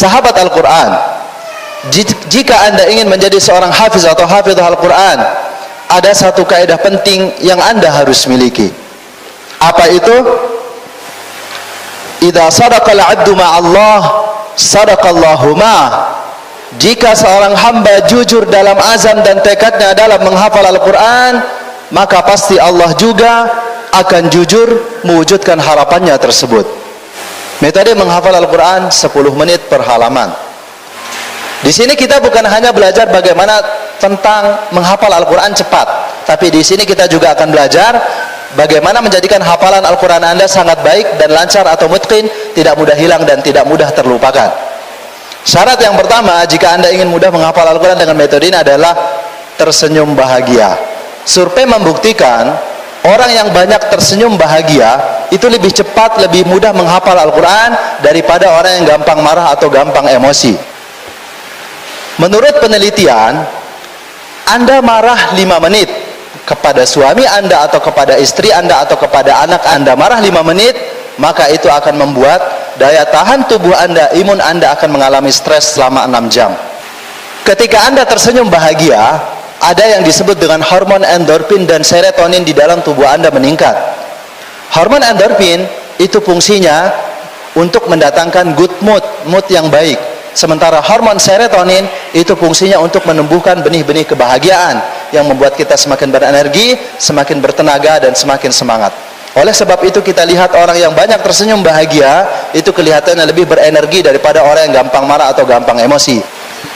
sahabat Al-Quran, jika Anda ingin menjadi seorang hafiz atau hafidh Al-Quran, ada satu kaidah penting yang Anda harus miliki. Apa itu? Idza sadaqal 'abdu ma'allah, sadaqallahu ma'ah. Jika seorang hamba jujur dalam azam dan tekadnya dalam menghafal Al-Quran, maka pasti Allah juga akan jujur mewujudkan harapannya tersebut. Metode menghafal Al-Quran 10 menit per halaman. Di sini kita bukan hanya belajar bagaimana tentang menghafal Al-Quran cepat, tapi di sini kita juga akan belajar bagaimana menjadikan hafalan Al-Quran Anda sangat baik dan lancar atau mutqin, tidak mudah hilang dan tidak mudah terlupakan. Syarat yang pertama, jika Anda ingin mudah menghafal Al-Quran dengan metode ini adalah tersenyum bahagia. Survei membuktikan orang yang banyak tersenyum bahagia itu lebih cepat, lebih mudah menghafal Al-Quran daripada orang yang gampang marah atau gampang emosi. Menurut penelitian, Anda marah 5 menit kepada suami Anda atau kepada istri Anda atau kepada anak Anda, marah 5 menit, maka itu akan membuat daya tahan tubuh Anda, imun Anda akan mengalami stres selama 6 jam. Ketika Anda tersenyum bahagia, ada yang disebut dengan hormon endorfin dan serotonin di dalam tubuh Anda meningkat. Hormon endorfin itu fungsinya untuk mendatangkan good mood, mood yang baik. Sementara hormon serotonin itu fungsinya untuk menumbuhkan benih-benih kebahagiaan yang membuat kita semakin berenergi, semakin bertenaga, dan semakin semangat. Oleh sebab itu kita lihat orang yang banyak tersenyum bahagia itu kelihatannya lebih berenergi daripada orang yang gampang marah atau gampang emosi.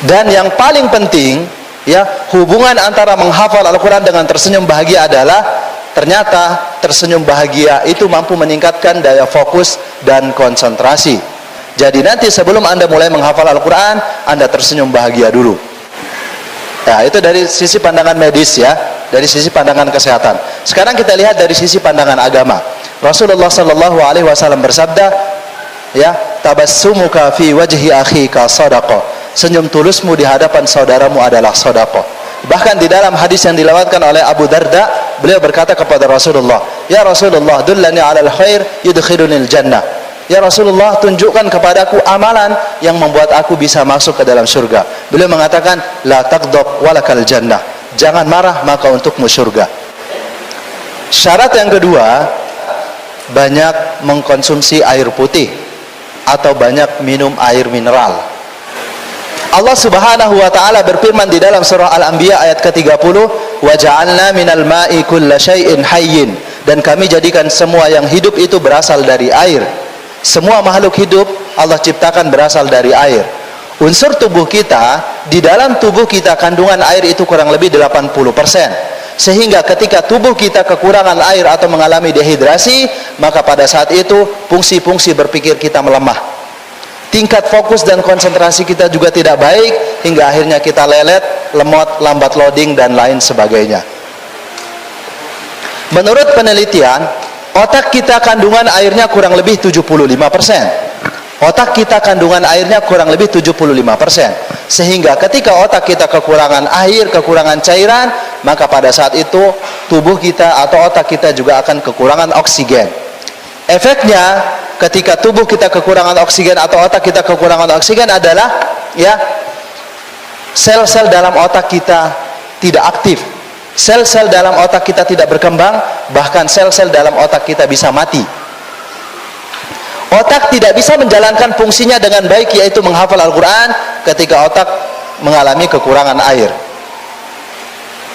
Dan yang paling penting, ya, hubungan antara menghafal Al-Quran dengan tersenyum bahagia adalah ternyata tersenyum bahagia itu mampu meningkatkan daya fokus dan konsentrasi. Jadi nanti sebelum Anda mulai menghafal Al-Quran, Anda tersenyum bahagia dulu. Ya, itu dari sisi pandangan medis, ya, dari sisi pandangan kesehatan. Sekarang kita lihat dari sisi pandangan agama. Rasulullah Shallallahu Alaihi Wasallam bersabda, ya, tabassumuka fi wajhi akhika sadaqah. Senyum tulusmu di hadapan saudaramu adalah sedekah. Bahkan di dalam hadis yang dilawatkan oleh Abu Darda, beliau berkata kepada Rasulullah, "Ya Rasulullah, dullani 'alal khair yudkhilunil jannah." Ya Rasulullah, tunjukkan kepadaku amalan yang membuat aku bisa masuk ke dalam surga. Beliau mengatakan, "La taghdab walakal jannah." Jangan marah, maka untukmu surga. Syarat yang kedua, banyak mengkonsumsi air putih atau banyak minum air mineral. Allah Subhanahu wa taala berfirman di dalam surah Al-Anbiya ayat ke-30, "Wa ja'alna minal ma'i kulla syai'in hayyin." Dan kami jadikan semua yang hidup itu berasal dari air. Semua makhluk hidup Allah ciptakan berasal dari air. Unsur tubuh kita, di dalam tubuh kita kandungan air itu kurang lebih 80%. Sehingga ketika tubuh kita kekurangan air atau mengalami dehidrasi, maka pada saat itu fungsi-fungsi berpikir kita melemah. Tingkat fokus dan konsentrasi kita juga tidak baik, hingga akhirnya kita lelet, lemot, lambat loading, dan lain sebagainya. Menurut penelitian, otak kita kandungan airnya kurang lebih 75%. Otak kita kandungan airnya kurang lebih 75%. Sehingga ketika otak kita kekurangan air, kekurangan cairan, maka pada saat itu tubuh kita atau otak kita juga akan kekurangan oksigen. Efeknya ketika tubuh kita kekurangan oksigen atau otak kita kekurangan oksigen adalah, ya, sel-sel dalam otak kita tidak aktif. Sel-sel dalam otak kita tidak berkembang, bahkan sel-sel dalam otak kita bisa mati. Otak tidak bisa menjalankan fungsinya dengan baik, yaitu menghafal Al-Quran, ketika otak mengalami kekurangan air.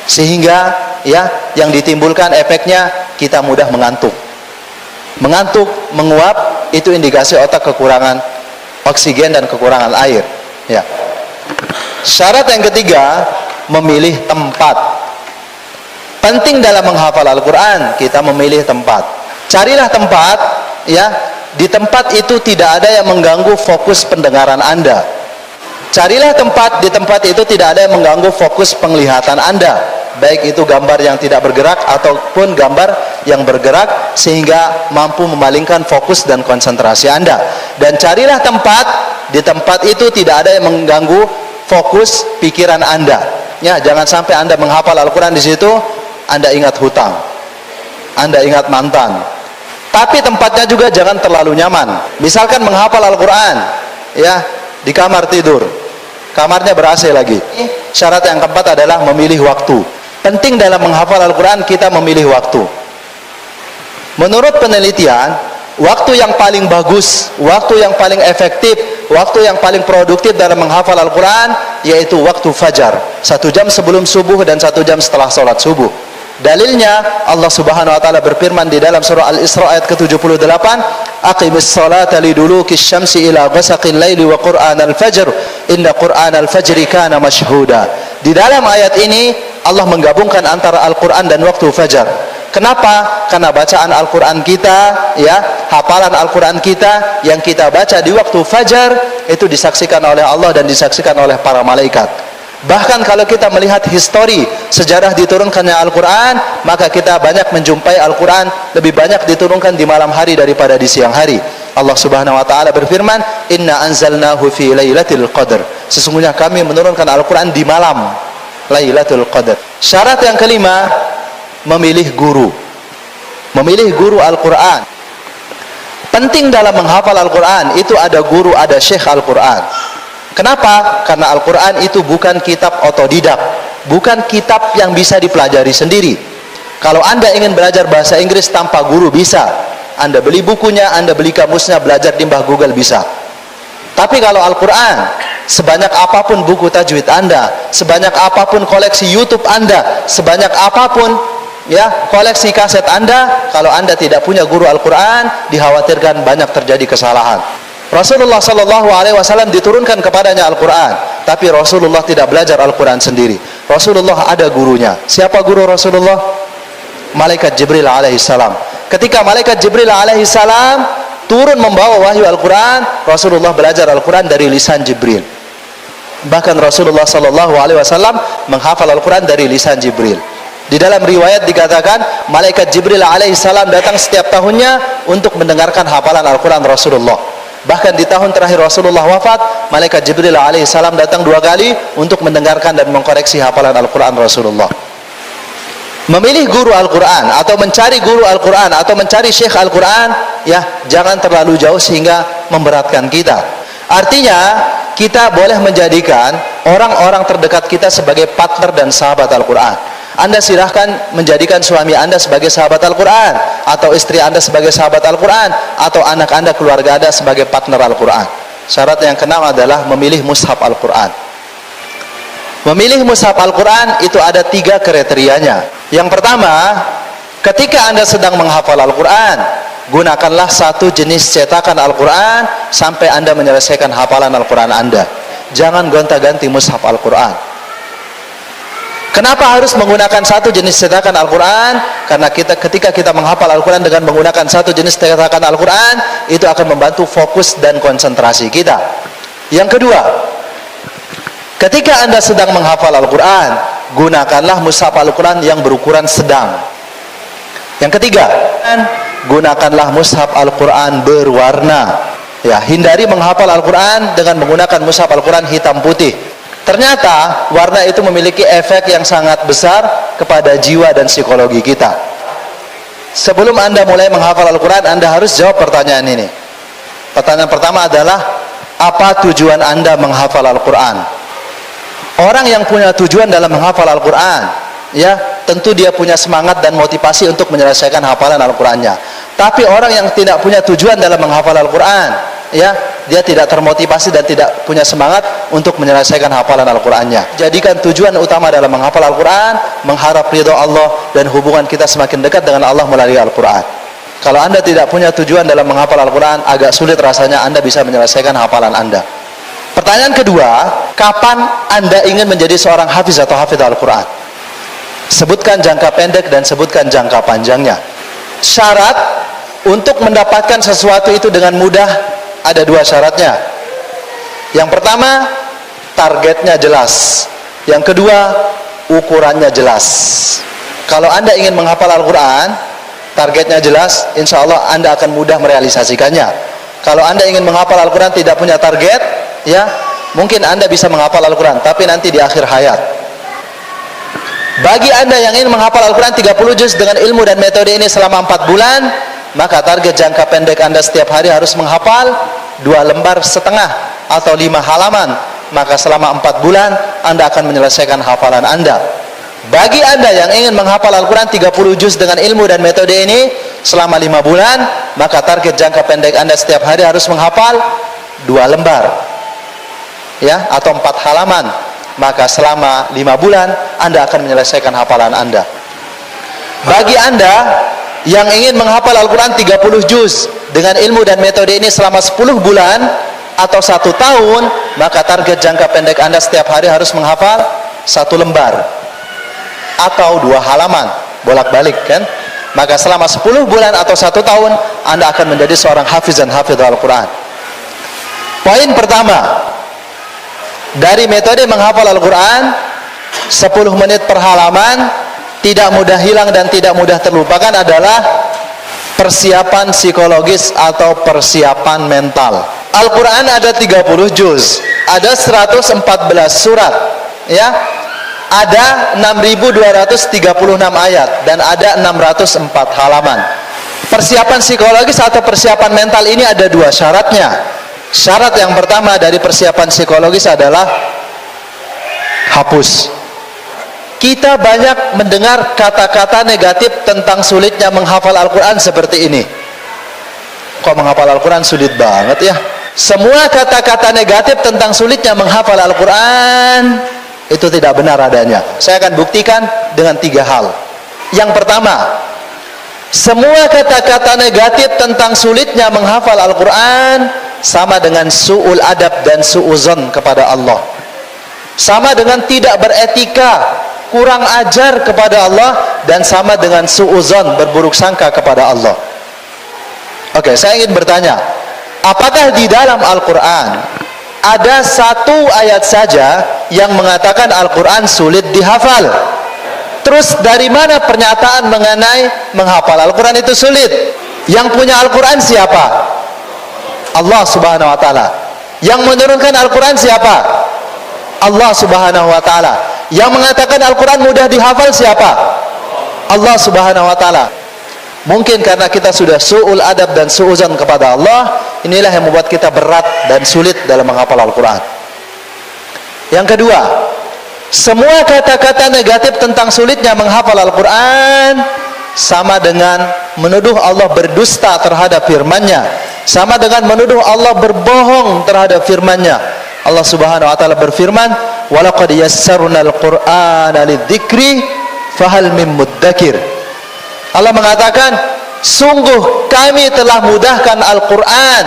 Sehingga, ya, yang ditimbulkan efeknya kita mudah mengantuk. Mengantuk, menguap, itu indikasi otak kekurangan oksigen dan kekurangan air. Ya. Syarat yang ketiga, memilih tempat. Penting dalam menghafal Al-Quran, kita memilih tempat. Carilah tempat, ya, di tempat itu tidak ada yang mengganggu fokus pendengaran Anda. Carilah tempat, di tempat itu tidak ada yang mengganggu fokus penglihatan Anda, baik itu gambar yang tidak bergerak ataupun gambar yang bergerak, sehingga mampu memalingkan fokus dan konsentrasi Anda. Dan carilah tempat, di tempat itu tidak ada yang mengganggu fokus pikiran Anda. Ya, jangan sampai Anda menghafal Al-Quran di situ Anda ingat hutang, Anda ingat mantan. Tapi tempatnya juga jangan terlalu nyaman. Misalkan menghafal Al-Quran, ya, di kamar tidur, kamarnya ber-AC lagi. Syarat yang keempat adalah memilih waktu. Penting dalam menghafal Al-Quran kita memilih waktu. Menurut penelitian, waktu yang paling bagus, waktu yang paling efektif, waktu yang paling produktif dalam menghafal Al-Quran yaitu waktu fajar, 1 jam sebelum subuh dan 1 jam setelah sholat subuh. Dalilnya Allah Subhanahu wa taala berfirman di dalam surah Al-Isra ayat ke-78, "Aqimis salata liduluki syamsi ila ghasaqil laili wa qur'anal fajr, inna qur'anal fajri kana mashhuda." Di dalam ayat ini Allah menggabungkan antara Al-Qur'an dan waktu fajar. Kenapa? Karena bacaan Al-Quran kita, ya, hafalan Al-Quran kita yang kita baca di waktu fajar itu disaksikan oleh Allah dan disaksikan oleh para malaikat. Bahkan kalau kita melihat histori sejarah diturunkannya Al-Quran, maka kita banyak menjumpai Al-Quran lebih banyak diturunkan di malam hari daripada di siang hari. Allah Subhanahu wa taala berfirman, "Inna anzalnahu fi lailatul qadr." Sesungguhnya kami menurunkan Al-Quran di malam Lailatul Qadar. Syarat yang kelima, memilih guru. Memilih guru Al-Quran. Penting dalam menghafal Al-Quran itu ada guru, ada syekh Al-Quran. Kenapa? Karena Al-Quran itu bukan kitab otodidak, bukan kitab yang bisa dipelajari sendiri. Kalau Anda ingin belajar bahasa Inggris tanpa guru bisa. Anda beli bukunya, Anda beli kamusnya, belajar di mbah Google bisa. Tapi kalau Al-Quran, sebanyak apapun buku tajwid Anda, sebanyak apapun koleksi YouTube Anda, sebanyak apapun ya koleksi kaset Anda, kalau Anda tidak punya guru Al-Quran, dikhawatirkan banyak terjadi kesalahan. Rasulullah Shallallahu Alaihi Wasallam diturunkan kepadanya Al-Quran, tapi Rasulullah tidak belajar Al-Quran sendiri. Rasulullah ada gurunya. Siapa guru Rasulullah? Malaikat Jibril alaihissalam. Ketika Malaikat Jibril alaihissalam turun membawa wahyu Al-Quran, Rasulullah belajar Al-Quran dari lisan Jibril. Bahkan Rasulullah Shallallahu Alaihi Wasallam menghafal Al-Quran dari lisan Jibril. Di dalam riwayat dikatakan Malaikat Jibril alaihissalam datang setiap tahunnya untuk mendengarkan hafalan Al-Quran Rasulullah. Bahkan di tahun terakhir Rasulullah wafat, Malaikat Jibril alaihissalam datang 2 kali untuk mendengarkan dan mengkoreksi hafalan Al-Quran Rasulullah. Memilih guru Al-Quran atau mencari guru Al-Quran atau mencari syekh Al-Quran, ya, jangan terlalu jauh sehingga memberatkan kita. Artinya kita boleh menjadikan orang-orang terdekat kita sebagai partner dan sahabat Al-Quran. Anda silahkan menjadikan suami Anda sebagai sahabat Al-Quran, atau istri Anda sebagai sahabat Al-Quran, atau anak Anda, keluarga Anda sebagai partner Al-Quran. Syarat yang keenam adalah memilih mushaf Al-Quran. Memilih mushaf Al-Quran itu ada 3 kriterianya. Yang pertama, ketika Anda sedang menghafal Al-Quran, gunakanlah satu jenis cetakan Al-Quran sampai Anda menyelesaikan hafalan Al-Quran Anda. Jangan gonta-ganti mushaf Al-Quran. Kenapa harus menggunakan satu jenis cetakan Al-Quran? Karena ketika kita menghafal Al-Quran dengan menggunakan satu jenis cetakan Al-Quran, itu akan membantu fokus dan konsentrasi kita. Yang kedua, ketika Anda sedang menghafal Al-Quran, gunakanlah mushaf Al-Quran yang berukuran sedang. Yang ketiga, gunakanlah mushaf Al-Quran berwarna. Ya, hindari menghafal Al-Quran dengan menggunakan mushaf Al-Quran hitam putih. Ternyata warna itu memiliki efek yang sangat besar kepada jiwa dan psikologi kita. Sebelum Anda mulai menghafal Al-Quran, Anda harus jawab pertanyaan ini. Pertanyaan pertama adalah, apa tujuan Anda menghafal Al-Quran? Orang yang punya tujuan dalam menghafal Al-Quran, ya, tentu dia punya semangat dan motivasi untuk menyelesaikan hafalan Al-Qurannya. Tapi orang yang tidak punya tujuan dalam menghafal Al-Quran, ya, dia tidak termotivasi dan tidak punya semangat untuk menyelesaikan hafalan Al-Qurannya. Jadikan tujuan utama dalam menghafal Al-Quran, mengharap ridho Allah dan hubungan kita semakin dekat dengan Allah melalui Al-Quran. Kalau Anda tidak punya tujuan dalam menghafal Al-Quran, agak sulit rasanya Anda bisa menyelesaikan hafalan Anda. Pertanyaan kedua, kapan Anda ingin menjadi seorang hafiz atau hafidh Al-Quran? Sebutkan jangka pendek dan sebutkan jangka panjangnya. Syarat untuk mendapatkan sesuatu itu dengan mudah ada 2 syaratnya. Yang pertama, targetnya jelas. Yang kedua, ukurannya jelas. Kalau Anda ingin menghafal Al-Quran, targetnya jelas, insya Allah Anda akan mudah merealisasikannya. Kalau Anda ingin menghafal Al-Quran tidak punya target, ya, mungkin Anda bisa menghafal Al-Quran, tapi nanti di akhir hayat. Bagi Anda yang ingin menghafal Al-Quran 30 juz dengan ilmu dan metode ini selama 4 bulan, maka target jangka pendek Anda setiap hari harus menghafal 2,5 lembar atau 5 halaman, maka selama 4 bulan Anda akan menyelesaikan hafalan Anda. Bagi Anda yang ingin menghafal Al-Quran 30 juz dengan ilmu dan metode ini selama 5 bulan, maka target jangka pendek Anda setiap hari harus menghafal 2 lembar, ya, atau 4 halaman. Maka selama 5 bulan Anda akan menyelesaikan hafalan Anda. Bagi Anda yang ingin menghafal Al-Quran 30 juz dengan ilmu dan metode ini selama 10 bulan atau 1 tahun, maka target jangka pendek Anda setiap hari harus menghafal 1 lembar atau 2 halaman, bolak-balik kan. Maka selama 10 bulan atau 1 tahun Anda akan menjadi seorang hafiz dan hafidh Al-Quran. Poin pertama dari metode menghafal Al-Quran, 10 menit per halaman, tidak mudah hilang dan tidak mudah terlupakan adalah persiapan psikologis atau persiapan mental. Al-Quran ada 30 juz, ada 114 surat, ya, ada 6.236 ayat, dan ada 604 halaman. Persiapan psikologis atau persiapan mental ini ada 2 syaratnya. Syarat yang pertama dari persiapan psikologis adalah hapus. Kita banyak mendengar kata-kata negatif tentang sulitnya menghafal Al-Quran seperti ini. Kok menghafal Al-Quran sulit banget ya? Semua kata-kata negatif tentang sulitnya menghafal Al-Quran itu tidak benar adanya. Saya akan buktikan dengan 3 hal. Yang pertama, semua kata-kata negatif tentang sulitnya menghafal Al-Quran sama dengan su'ul adab dan su'uzon kepada Allah. Sama dengan tidak beretika, kurang ajar kepada Allah, dan sama dengan su'uzon, berburuk sangka kepada Allah. Oke, saya ingin bertanya, apakah di dalam Al-Quran ada 1 ayat saja yang mengatakan Al-Quran sulit dihafal? Terus dari mana pernyataan mengenai menghafal Al-Quran itu sulit? Yang punya Al-Quran siapa? Allah Subhanahu wa ta'ala. Yang menurunkan Al-Quran siapa? Allah Subhanahu wa ta'ala. Yang mengatakan Al-Quran mudah dihafal siapa? Allah Subhanahu wa ta'ala. Mungkin karena kita sudah su'ul adab dan su'uzan kepada Allah, inilah yang membuat kita berat dan sulit dalam menghafal Al-Quran. Yang kedua, semua kata-kata negatif tentang sulitnya menghafal Al-Quran sama dengan menuduh Allah berdusta terhadap firman-Nya, sama dengan menuduh Allah berbohong terhadap firman-Nya. Allah Subhanahu wa ta'ala berfirman, walaqad yassarnal qur'ana lidzikri fahal mim muddakir. Allah mengatakan, sungguh kami telah mudahkan Al-Quran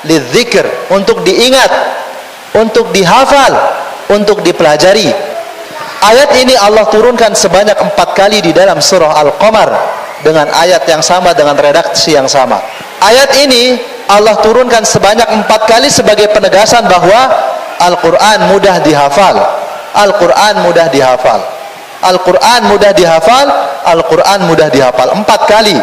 lidzikr, untuk diingat, untuk dihafal, untuk dipelajari. Ayat ini Allah turunkan sebanyak 4 kali di dalam surah Al-Qamar dengan ayat yang sama, dengan redaksi yang sama. Ayat ini Allah turunkan sebanyak 4 kali sebagai penegasan bahwa Al-Quran mudah dihafal. Al-Quran mudah dihafal. Al-Quran mudah dihafal. Al-Quran mudah dihafal 4 kali.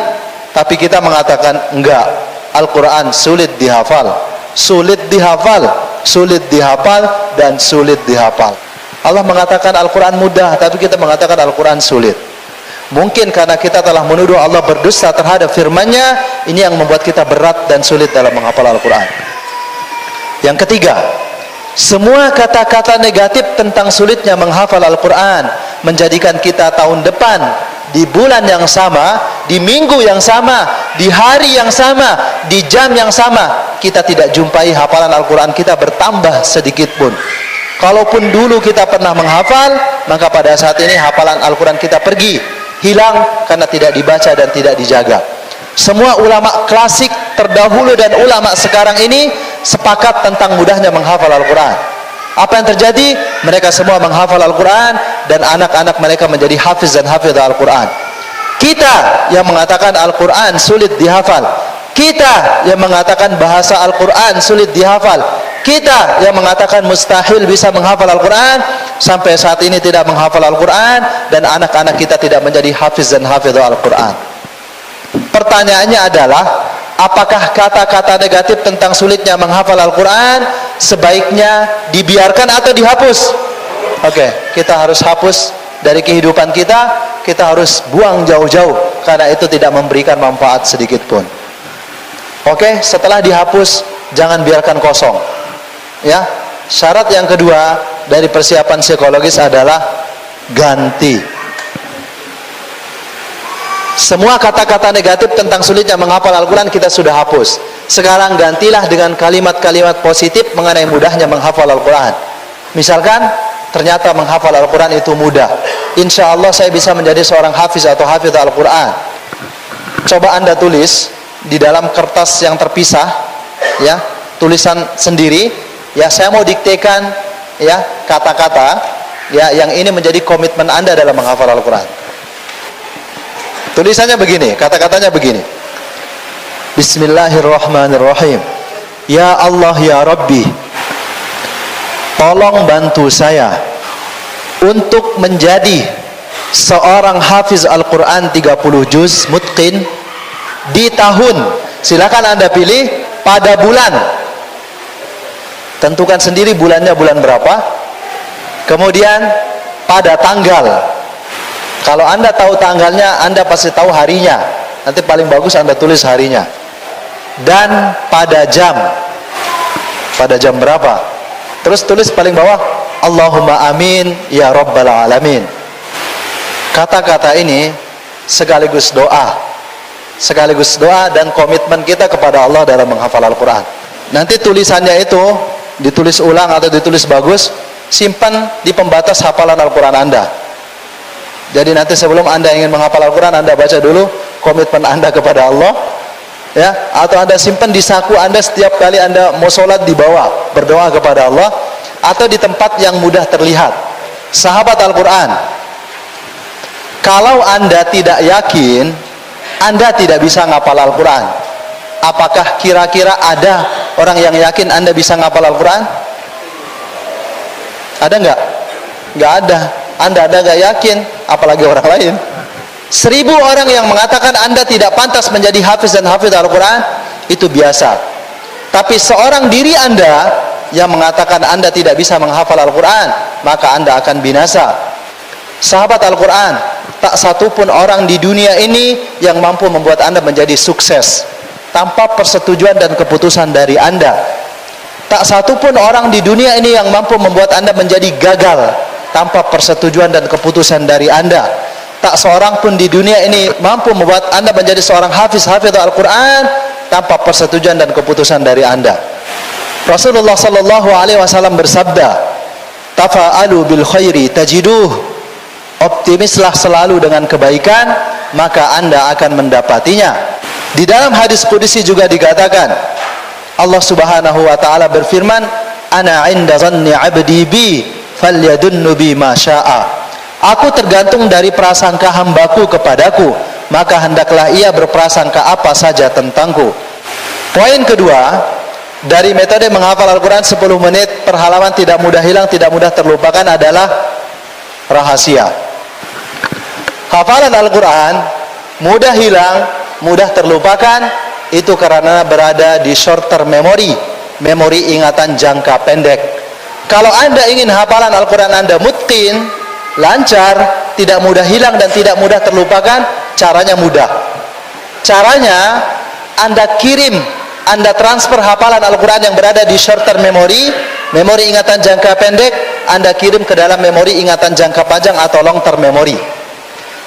Tapi kita mengatakan enggak, Al-Quran sulit dihafal. Sulit dihafal, sulit dihafal, dan sulit dihafal. Allah mengatakan Al-Quran mudah, tapi kita mengatakan Al-Quran sulit. Mungkin karena kita telah menuduh Allah berdusta terhadap firman-Nya, ini yang membuat kita berat dan sulit dalam menghafal Al-Quran. Yang ketiga, semua kata-kata negatif tentang sulitnya menghafal Al-Quran menjadikan kita tahun depan, di bulan yang sama, di minggu yang sama, di hari yang sama, di jam yang sama, kita tidak jumpai hafalan Al-Quran kita bertambah sedikit pun. Kalaupun dulu kita pernah menghafal, maka pada saat ini hafalan Al-Quran kita pergi, hilang karena tidak dibaca dan tidak dijaga. Semua ulama klasik terdahulu dan ulama sekarang ini sepakat tentang mudahnya menghafal Al-Quran. Apa yang terjadi? Mereka semua menghafal Al-Quran dan anak-anak mereka menjadi hafiz dan hafidh Al-Quran. Kita yang mengatakan Al-Quran sulit dihafal, kita yang mengatakan bahasa Al-Quran sulit dihafal, kita yang mengatakan mustahil bisa menghafal Al-Quran, sampai saat ini tidak menghafal Al-Quran, dan anak-anak kita tidak menjadi hafiz dan hafidh Al-Quran. Pertanyaannya adalah, apakah kata-kata negatif tentang sulitnya menghafal Al-Quran sebaiknya dibiarkan atau dihapus? Oke, kita harus hapus dari kehidupan kita, kita harus buang jauh-jauh, karena itu tidak memberikan manfaat sedikit pun. Oke, setelah dihapus, jangan biarkan kosong. Ya, syarat yang kedua dari persiapan psikologis adalah ganti. Semua kata-kata negatif tentang sulitnya menghafal Al-Quran kita sudah hapus. Sekarang gantilah dengan kalimat-kalimat positif mengenai mudahnya menghafal Al-Quran. Misalkan, ternyata menghafal Al-Quran itu mudah. Insya Allah saya bisa menjadi seorang hafiz atau hafidh Al-Quran. Coba Anda tulis di dalam kertas yang terpisah, ya, tulisan sendiri. Ya, saya mau diktekan, ya, kata-kata, ya, yang ini menjadi komitmen Anda dalam menghafal Al-Quran. Tulisannya begini, kata-katanya begini. Bismillahirrahmanirrahim. Ya Allah ya Rabbi, tolong bantu saya untuk menjadi seorang hafiz Al-Quran 30 juz mutqin di tahun, silakan Anda pilih pada bulan. Tentukan sendiri bulannya bulan berapa. Kemudian pada tanggal. Kalau Anda tahu tanggalnya, Anda pasti tahu harinya. Nanti paling bagus Anda tulis harinya. Dan pada jam. Pada jam berapa? Terus tulis paling bawah, Allahumma amin ya rabbal alamin. Kata-kata ini sekaligus doa. Sekaligus doa dan komitmen kita kepada Allah dalam menghafal Al-Quran. Nanti tulisannya itu ditulis ulang atau ditulis bagus, simpan di pembatas hafalan Al-Quran Anda. Jadi nanti sebelum Anda ingin menghafal Al-Quran, Anda baca dulu komitmen Anda kepada Allah, ya, atau Anda simpan di saku Anda setiap kali Anda mau sholat, dibawa berdoa kepada Allah, atau di tempat yang mudah terlihat. Sahabat Al-Quran, kalau Anda tidak yakin, Anda tidak bisa ngapal Al-Quran. Apakah kira-kira ada orang yang yakin Anda bisa ngapal Al-Quran? Ada nggak? Nggak ada. Anda nggak yakin, apalagi orang lain. 1000 orang yang mengatakan Anda tidak pantas menjadi hafiz dan hafidh Al-Quran, itu biasa. Tapi seorang diri Anda yang mengatakan Anda tidak bisa menghafal Al-Quran, maka Anda akan binasa. Sahabat Al-Quran, tak satupun orang di dunia ini yang mampu membuat Anda menjadi sukses tanpa persetujuan dan keputusan dari Anda. Tak satupun orang di dunia ini yang mampu membuat Anda menjadi gagal tanpa persetujuan dan keputusan dari Anda. Tak seorang pun di dunia ini mampu membuat Anda menjadi seorang hafidh Al-Quran tanpa persetujuan dan keputusan dari Anda. Rasulullah sallallahu alaihi wasallam bersabda, "Tafa'alu bil khairi tajiduh." Optimislah selalu dengan kebaikan, maka Anda akan mendapatinya. Di dalam hadis qudsi juga dikatakan, Allah Subhanahu wa taala berfirman, "Ana 'inda dhanni 'abdi bi, falyadunnu bi ma syaa." Aku tergantung dari prasangka hambaku kepadaku, maka hendaklah ia berprasangka apa saja tentangku. Poin kedua, dari metode menghafal Al-Quran 10 menit per halaman tidak mudah hilang, tidak mudah terlupakan adalah rahasia. Hafalan Al-Quran mudah hilang, mudah terlupakan, itu karena berada di short term memory, memori ingatan jangka pendek. Kalau Anda ingin hafalan Al-Quran Anda mutqin, lancar, tidak mudah hilang dan tidak mudah terlupakan, caranya mudah. Caranya Anda kirim, Anda transfer hafalan Al-Quran yang berada di short term memory, memori ingatan jangka pendek, Anda kirim ke dalam memori ingatan jangka panjang atau long term memory.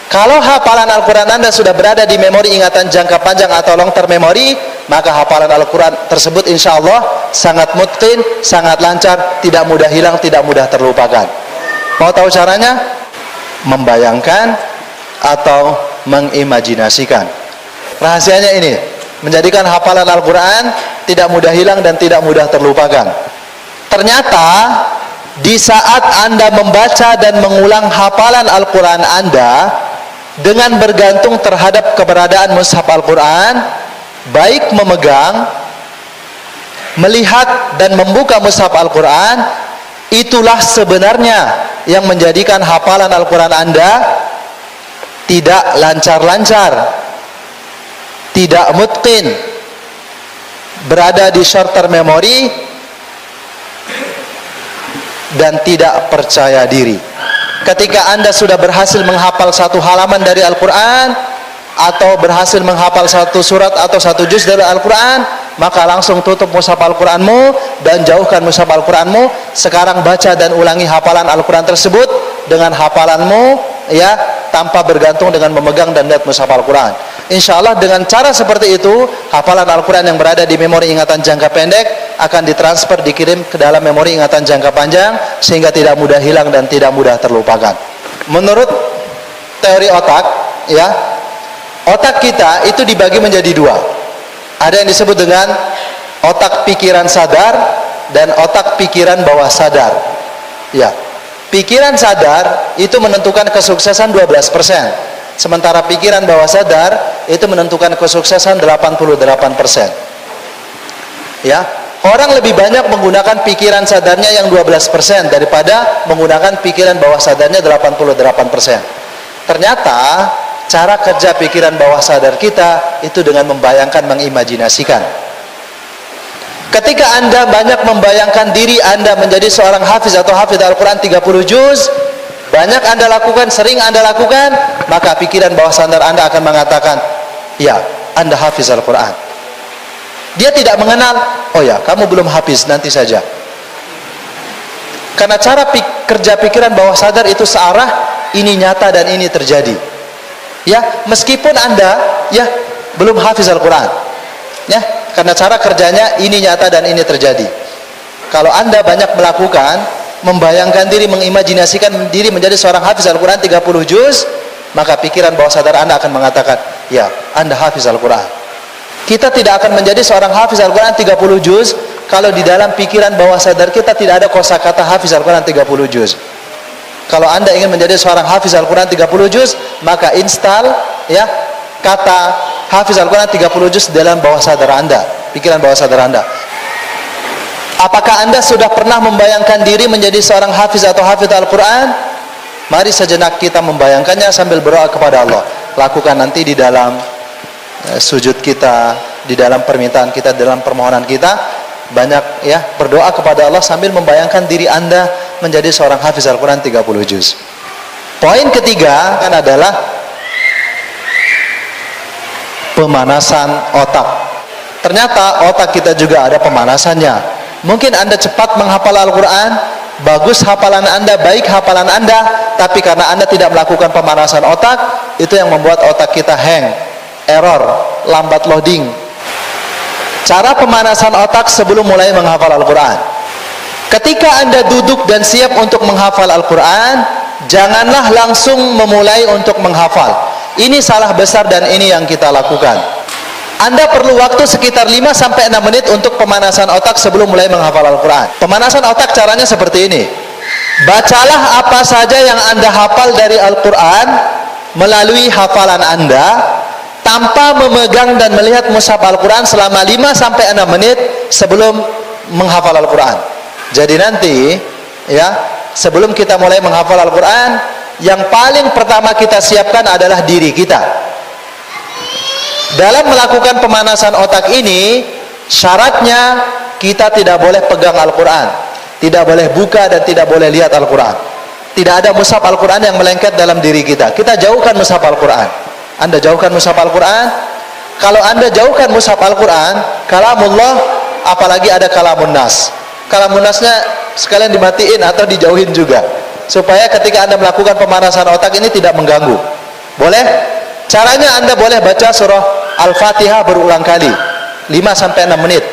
Kalau hafalan Al-Quran Anda sudah berada di memori ingatan jangka panjang atau long term memory, maka hafalan Al-Quran tersebut insya Allah sangat mutqin, sangat lancar, tidak mudah hilang, tidak mudah terlupakan. Mau tahu caranya? Membayangkan atau mengimajinasikan. Rahasianya ini, menjadikan hafalan Al-Quran tidak mudah hilang dan tidak mudah terlupakan. Ternyata di saat Anda membaca dan mengulang hafalan Al-Quran Anda dengan bergantung terhadap keberadaan mushaf Al-Quran, baik memegang, melihat dan membuka mushaf Al-Quran, itulah sebenarnya yang menjadikan hafalan Al-Quran Anda tidak lancar-lancar, tidak mutqin, berada di short term memory, dan tidak percaya diri. Ketika Anda sudah berhasil menghafal satu halaman dari Al-Quran, atau berhasil menghafal satu surat atau satu juz dari Al-Quran, maka langsung tutup mushaf Al-Quranmu dan jauhkan mushaf Al-Quranmu. Sekarang baca dan ulangi hafalan Al-Quran tersebut dengan hafalanmu, ya, tanpa bergantung dengan memegang dan lihat mushaf Al-Quran. Insya Allah dengan cara seperti itu, hafalan Al-Quran yang berada di memori ingatan jangka pendek akan ditransfer, dikirim ke dalam memori ingatan jangka panjang, sehingga tidak mudah hilang dan tidak mudah terlupakan. Menurut teori otak, ya, otak kita itu dibagi menjadi dua. Ada yang disebut dengan otak pikiran sadar dan otak pikiran bawah sadar. Ya, pikiran sadar itu menentukan kesuksesan 12%, sementara pikiran bawah sadar itu menentukan kesuksesan 88%. Ya, orang lebih banyak menggunakan pikiran sadarnya yang 12% daripada menggunakan pikiran bawah sadarnya 88%. Ternyata cara kerja pikiran bawah sadar kita itu dengan membayangkan, mengimajinasikan. Ketika Anda banyak membayangkan diri Anda menjadi seorang hafiz atau hafidz Al-Quran 30 juz, banyak Anda lakukan, sering Anda lakukan, maka pikiran bawah sadar Anda akan mengatakan, ya, Anda hafiz Al-Quran. Dia tidak mengenal, oh ya, kamu belum hafiz, nanti saja. Karena cara kerja pikiran bawah sadar itu searah, ini nyata dan ini terjadi. Ya, meskipun Anda, ya, belum hafiz Al-Quran, ya, karena cara kerjanya ini nyata dan ini terjadi. Kalau Anda banyak melakukan, membayangkan diri, mengimajinasikan diri menjadi seorang hafiz Al-Quran 30 juz, maka pikiran bawah sadar Anda akan mengatakan, ya, Anda hafiz Al-Quran. Kita tidak akan menjadi seorang hafiz Al-Quran 30 juz kalau di dalam pikiran bawah sadar kita tidak ada kosakata hafiz Al-Quran 30 juz. Kalau Anda ingin menjadi seorang hafiz Al-Quran 30 juz, maka install, ya, kata hafiz Al-Quran 30 juz dalam bawah sadar Anda, pikiran bawah sadar Anda. Apakah Anda sudah pernah membayangkan diri menjadi seorang hafiz atau hafidz Al-Quran? Mari sejenak kita membayangkannya sambil berdoa kepada Allah. Lakukan nanti di dalam sujud kita, di dalam permintaan kita, dalam permohonan kita. Banyak, ya, berdoa kepada Allah sambil membayangkan diri Anda menjadi seorang hafiz Al-Quran 30 juz. Poin ketiga kan adalah pemanasan otak. Ternyata otak kita juga ada pemanasannya. Mungkin Anda cepat menghafal Al-Quran, bagus hafalan Anda, baik hafalan Anda, tapi karena Anda tidak melakukan pemanasan otak, itu yang membuat otak kita hang, error, lambat loading. Cara pemanasan otak sebelum mulai menghafal Al-Quran. Ketika Anda duduk dan siap untuk menghafal Al-Quran, janganlah langsung memulai untuk menghafal. Ini salah besar dan ini yang kita lakukan. Anda perlu waktu sekitar 5-6 menit untuk pemanasan otak sebelum mulai menghafal Al-Quran. Pemanasan otak caranya seperti ini. Bacalah apa saja yang Anda hafal dari Al-Quran melalui hafalan Anda, tanpa memegang dan melihat mushaf Al-Quran selama 5-6 menit sebelum menghafal Al-Quran. Jadi nanti, ya, sebelum kita mulai menghafal Al-Quran, yang paling pertama kita siapkan adalah diri kita. Dalam melakukan pemanasan otak ini, syaratnya kita tidak boleh pegang Al-Quran, tidak boleh buka dan tidak boleh lihat Al-Quran. Tidak ada mushaf Al-Quran yang melengket dalam diri kita. Kita jauhkan mushaf Al-Quran. Anda jauhkan mushaf Al-Quran. Kalau Anda jauhkan mushaf Al-Quran, kalamullah, apalagi ada kalamun nas. Kalamun nasnya sekalian dimatiin atau dijauhin juga, supaya ketika Anda melakukan pemanasan otak ini tidak mengganggu. Boleh? Caranya Anda boleh baca surah Al-Fatihah berulang kali 5-6 menit.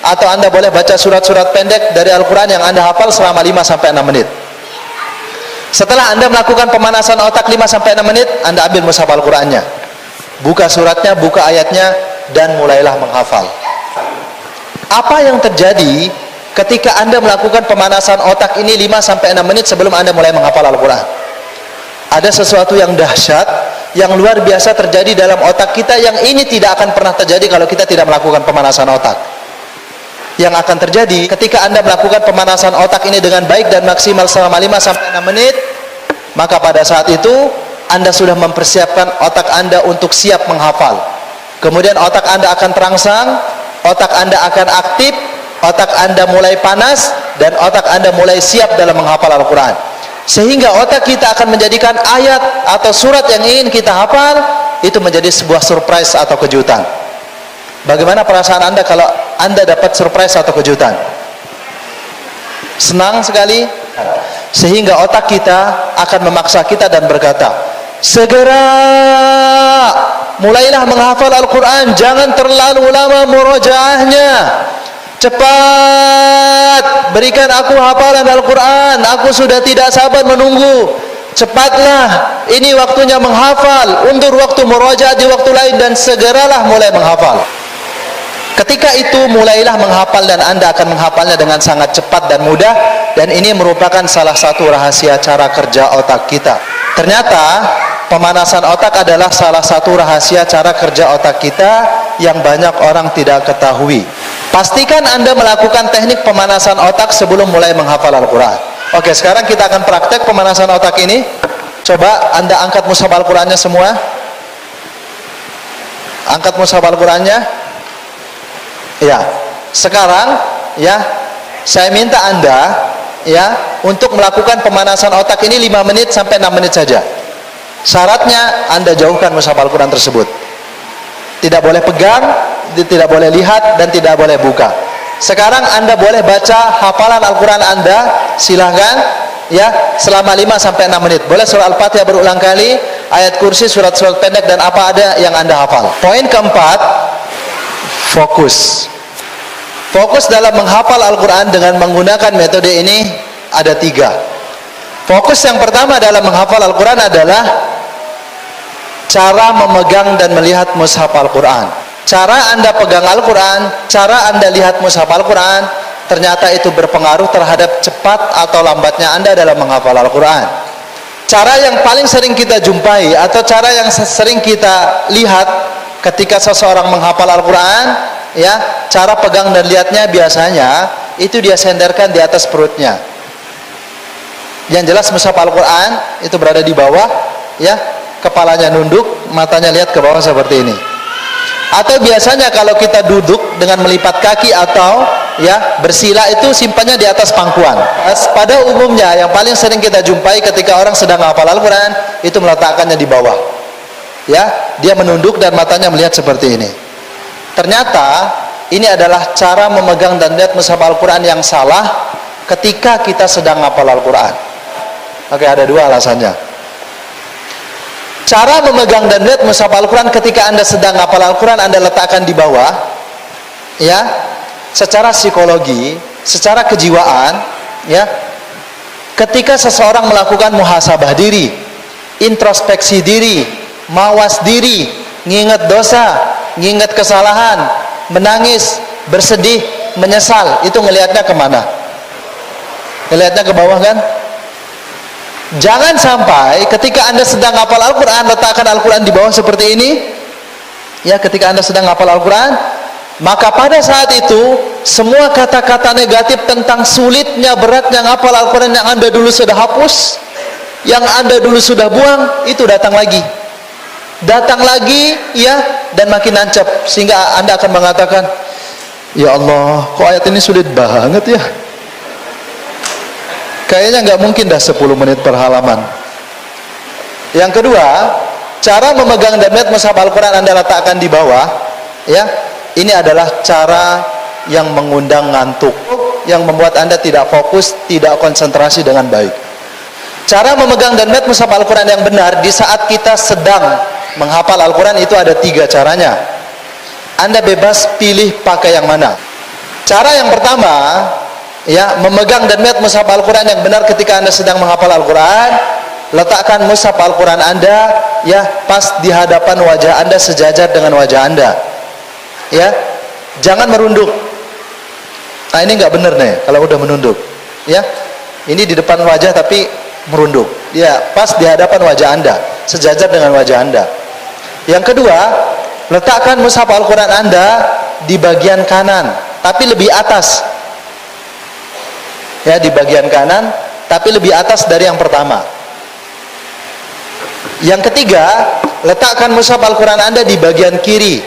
Atau Anda boleh baca surat-surat pendek dari Al-Quran yang Anda hafal selama 5-6 menit. Setelah Anda melakukan pemanasan otak 5-6 menit, Anda ambil mushaf Al-Qurannya, buka suratnya, buka ayatnya, dan mulailah menghafal. Apa yang terjadi ketika Anda melakukan pemanasan otak ini 5-6 menit sebelum Anda mulai menghafal Al-Quran? Ada sesuatu yang dahsyat, yang luar biasa terjadi dalam otak kita, yang ini tidak akan pernah terjadi kalau kita tidak melakukan pemanasan otak. Yang akan terjadi ketika Anda melakukan pemanasan otak ini dengan baik dan maksimal selama 5-6 menit, maka pada saat itu Anda sudah mempersiapkan otak Anda untuk siap menghafal. Kemudian otak Anda akan terangsang, otak Anda akan aktif, otak Anda mulai panas, dan otak Anda mulai siap dalam menghafal Al-Quran. Sehingga otak kita akan menjadikan ayat atau surat yang ingin kita hafal itu menjadi sebuah surprise atau kejutan. Bagaimana perasaan Anda kalau Anda dapat surprise atau kejutan. Senang sekali, sehingga otak kita akan memaksa kita dan berkata, segera mulailah menghafal Al-Quran, jangan terlalu lama murojaahnya, cepat berikan aku hafalan Al-Quran, aku sudah tidak sabar menunggu, cepatlah, ini waktunya menghafal, undur waktu murojaah di waktu lain dan segeralah mulai menghafal. Ketika itu mulailah menghafal dan Anda akan menghafalnya dengan sangat cepat dan mudah, dan ini merupakan salah satu rahasia cara kerja otak kita. Ternyata pemanasan otak adalah salah satu rahasia cara kerja otak kita yang banyak orang tidak ketahui. Pastikan Anda melakukan teknik pemanasan otak sebelum mulai menghafal Al-Quran. Oke, sekarang kita akan praktek pemanasan otak ini. Coba Anda angkat mushaf Al-Qurannya semua. Angkat mushaf Al-Qurannya. Ya, sekarang ya, saya minta Anda ya untuk melakukan pemanasan otak ini 5 menit sampai 6 menit saja. Syaratnya Anda jauhkan mushaf Al-Quran tersebut. Tidak boleh pegang, tidak boleh lihat, dan tidak boleh buka. Sekarang Anda boleh baca hafalan Al-Quran Anda, silahkan ya, selama 5 sampai 6 menit. Boleh surah Al-Fatihah berulang kali, ayat kursi, surat-surat pendek, dan apa ada yang Anda hafal. Poin keempat, fokus. Fokus dalam menghafal Al-Quran dengan menggunakan metode ini ada 3. Fokus yang pertama dalam menghafal Al-Quran adalah cara memegang dan melihat mushaf Al-Quran. Cara Anda pegang Al-Quran, cara Anda lihat mushaf Al-Quran, ternyata itu berpengaruh terhadap cepat atau lambatnya Anda dalam menghafal Al-Quran. Cara yang paling sering kita jumpai atau cara yang sering kita lihat ketika seseorang menghafal Al-Quran, ya, cara pegang dan lihatnya biasanya itu dia senderkan di atas perutnya. Yang jelas mushaf Al-Quran itu berada di bawah, ya, kepalanya nunduk, matanya lihat ke bawah seperti ini. Atau biasanya kalau kita duduk dengan melipat kaki atau ya bersila, itu simpannya di atas pangkuan. Pada umumnya yang paling sering kita jumpai ketika orang sedang menghafal Al-Quran itu meletakkannya di bawah. Ya, dia menunduk dan matanya melihat seperti ini. Ternyata ini adalah cara memegang dan lihat mushaf Al-Quran yang salah ketika kita sedang menghafal Al-Quran. Oke, ada 2 alasannya. Cara memegang dan lihat mushaf Al-Quran ketika Anda sedang menghafal Al-Quran, Anda letakkan di bawah, ya, secara psikologi, secara kejiwaan, ya, ketika seseorang melakukan muhasabah diri, introspeksi diri, mawas diri, nginget dosa, nginget kesalahan, menangis, bersedih, menyesal, itu ngelihatnya kemana? Ngelihatnya ke bawah kan? Jangan sampai ketika Anda sedang hafal Al-Quran, letakkan Al-Quran di bawah seperti ini. Ya, ketika Anda sedang hafal Al-Quran, maka pada saat itu semua kata-kata negatif tentang sulitnya, beratnya menghafal Al-Quran yang Anda dulu sudah hapus, yang Anda dulu sudah buang, itu datang lagi. Datang lagi, ya, dan makin nancap, sehingga Anda akan mengatakan, ya Allah, kok ayat ini sulit banget ya, kayaknya nggak mungkin dah 10 menit per halaman. Yang kedua, cara memegang dan melihat mushaf Al-Quran Anda letakkan di bawah, ya, ini adalah cara yang mengundang ngantuk, yang membuat Anda tidak fokus, tidak konsentrasi dengan baik. Cara memegang dan melihat mushaf Al-Quran yang benar di saat kita sedang menghafal Al-Quran itu ada 3 caranya. Anda bebas pilih pakai yang mana. Cara yang pertama, ya, memegang dan melihat mushaf Al-Quran yang benar ketika Anda sedang menghafal Al-Quran, letakkan mushaf Al-Quran Anda, ya, pas di hadapan wajah Anda, sejajar dengan wajah Anda, ya, jangan merunduk. Nah, ini nggak benar nih kalau udah menunduk, ya, ini di depan wajah tapi merunduk, ya, pas di hadapan wajah Anda, sejajar dengan wajah Anda. Yang kedua, letakkan mushaf Al-Quran Anda di bagian kanan tapi lebih atas, ya, di bagian kanan tapi lebih atas dari yang pertama. Yang ketiga, letakkan mushaf Al-Quran Anda di bagian kiri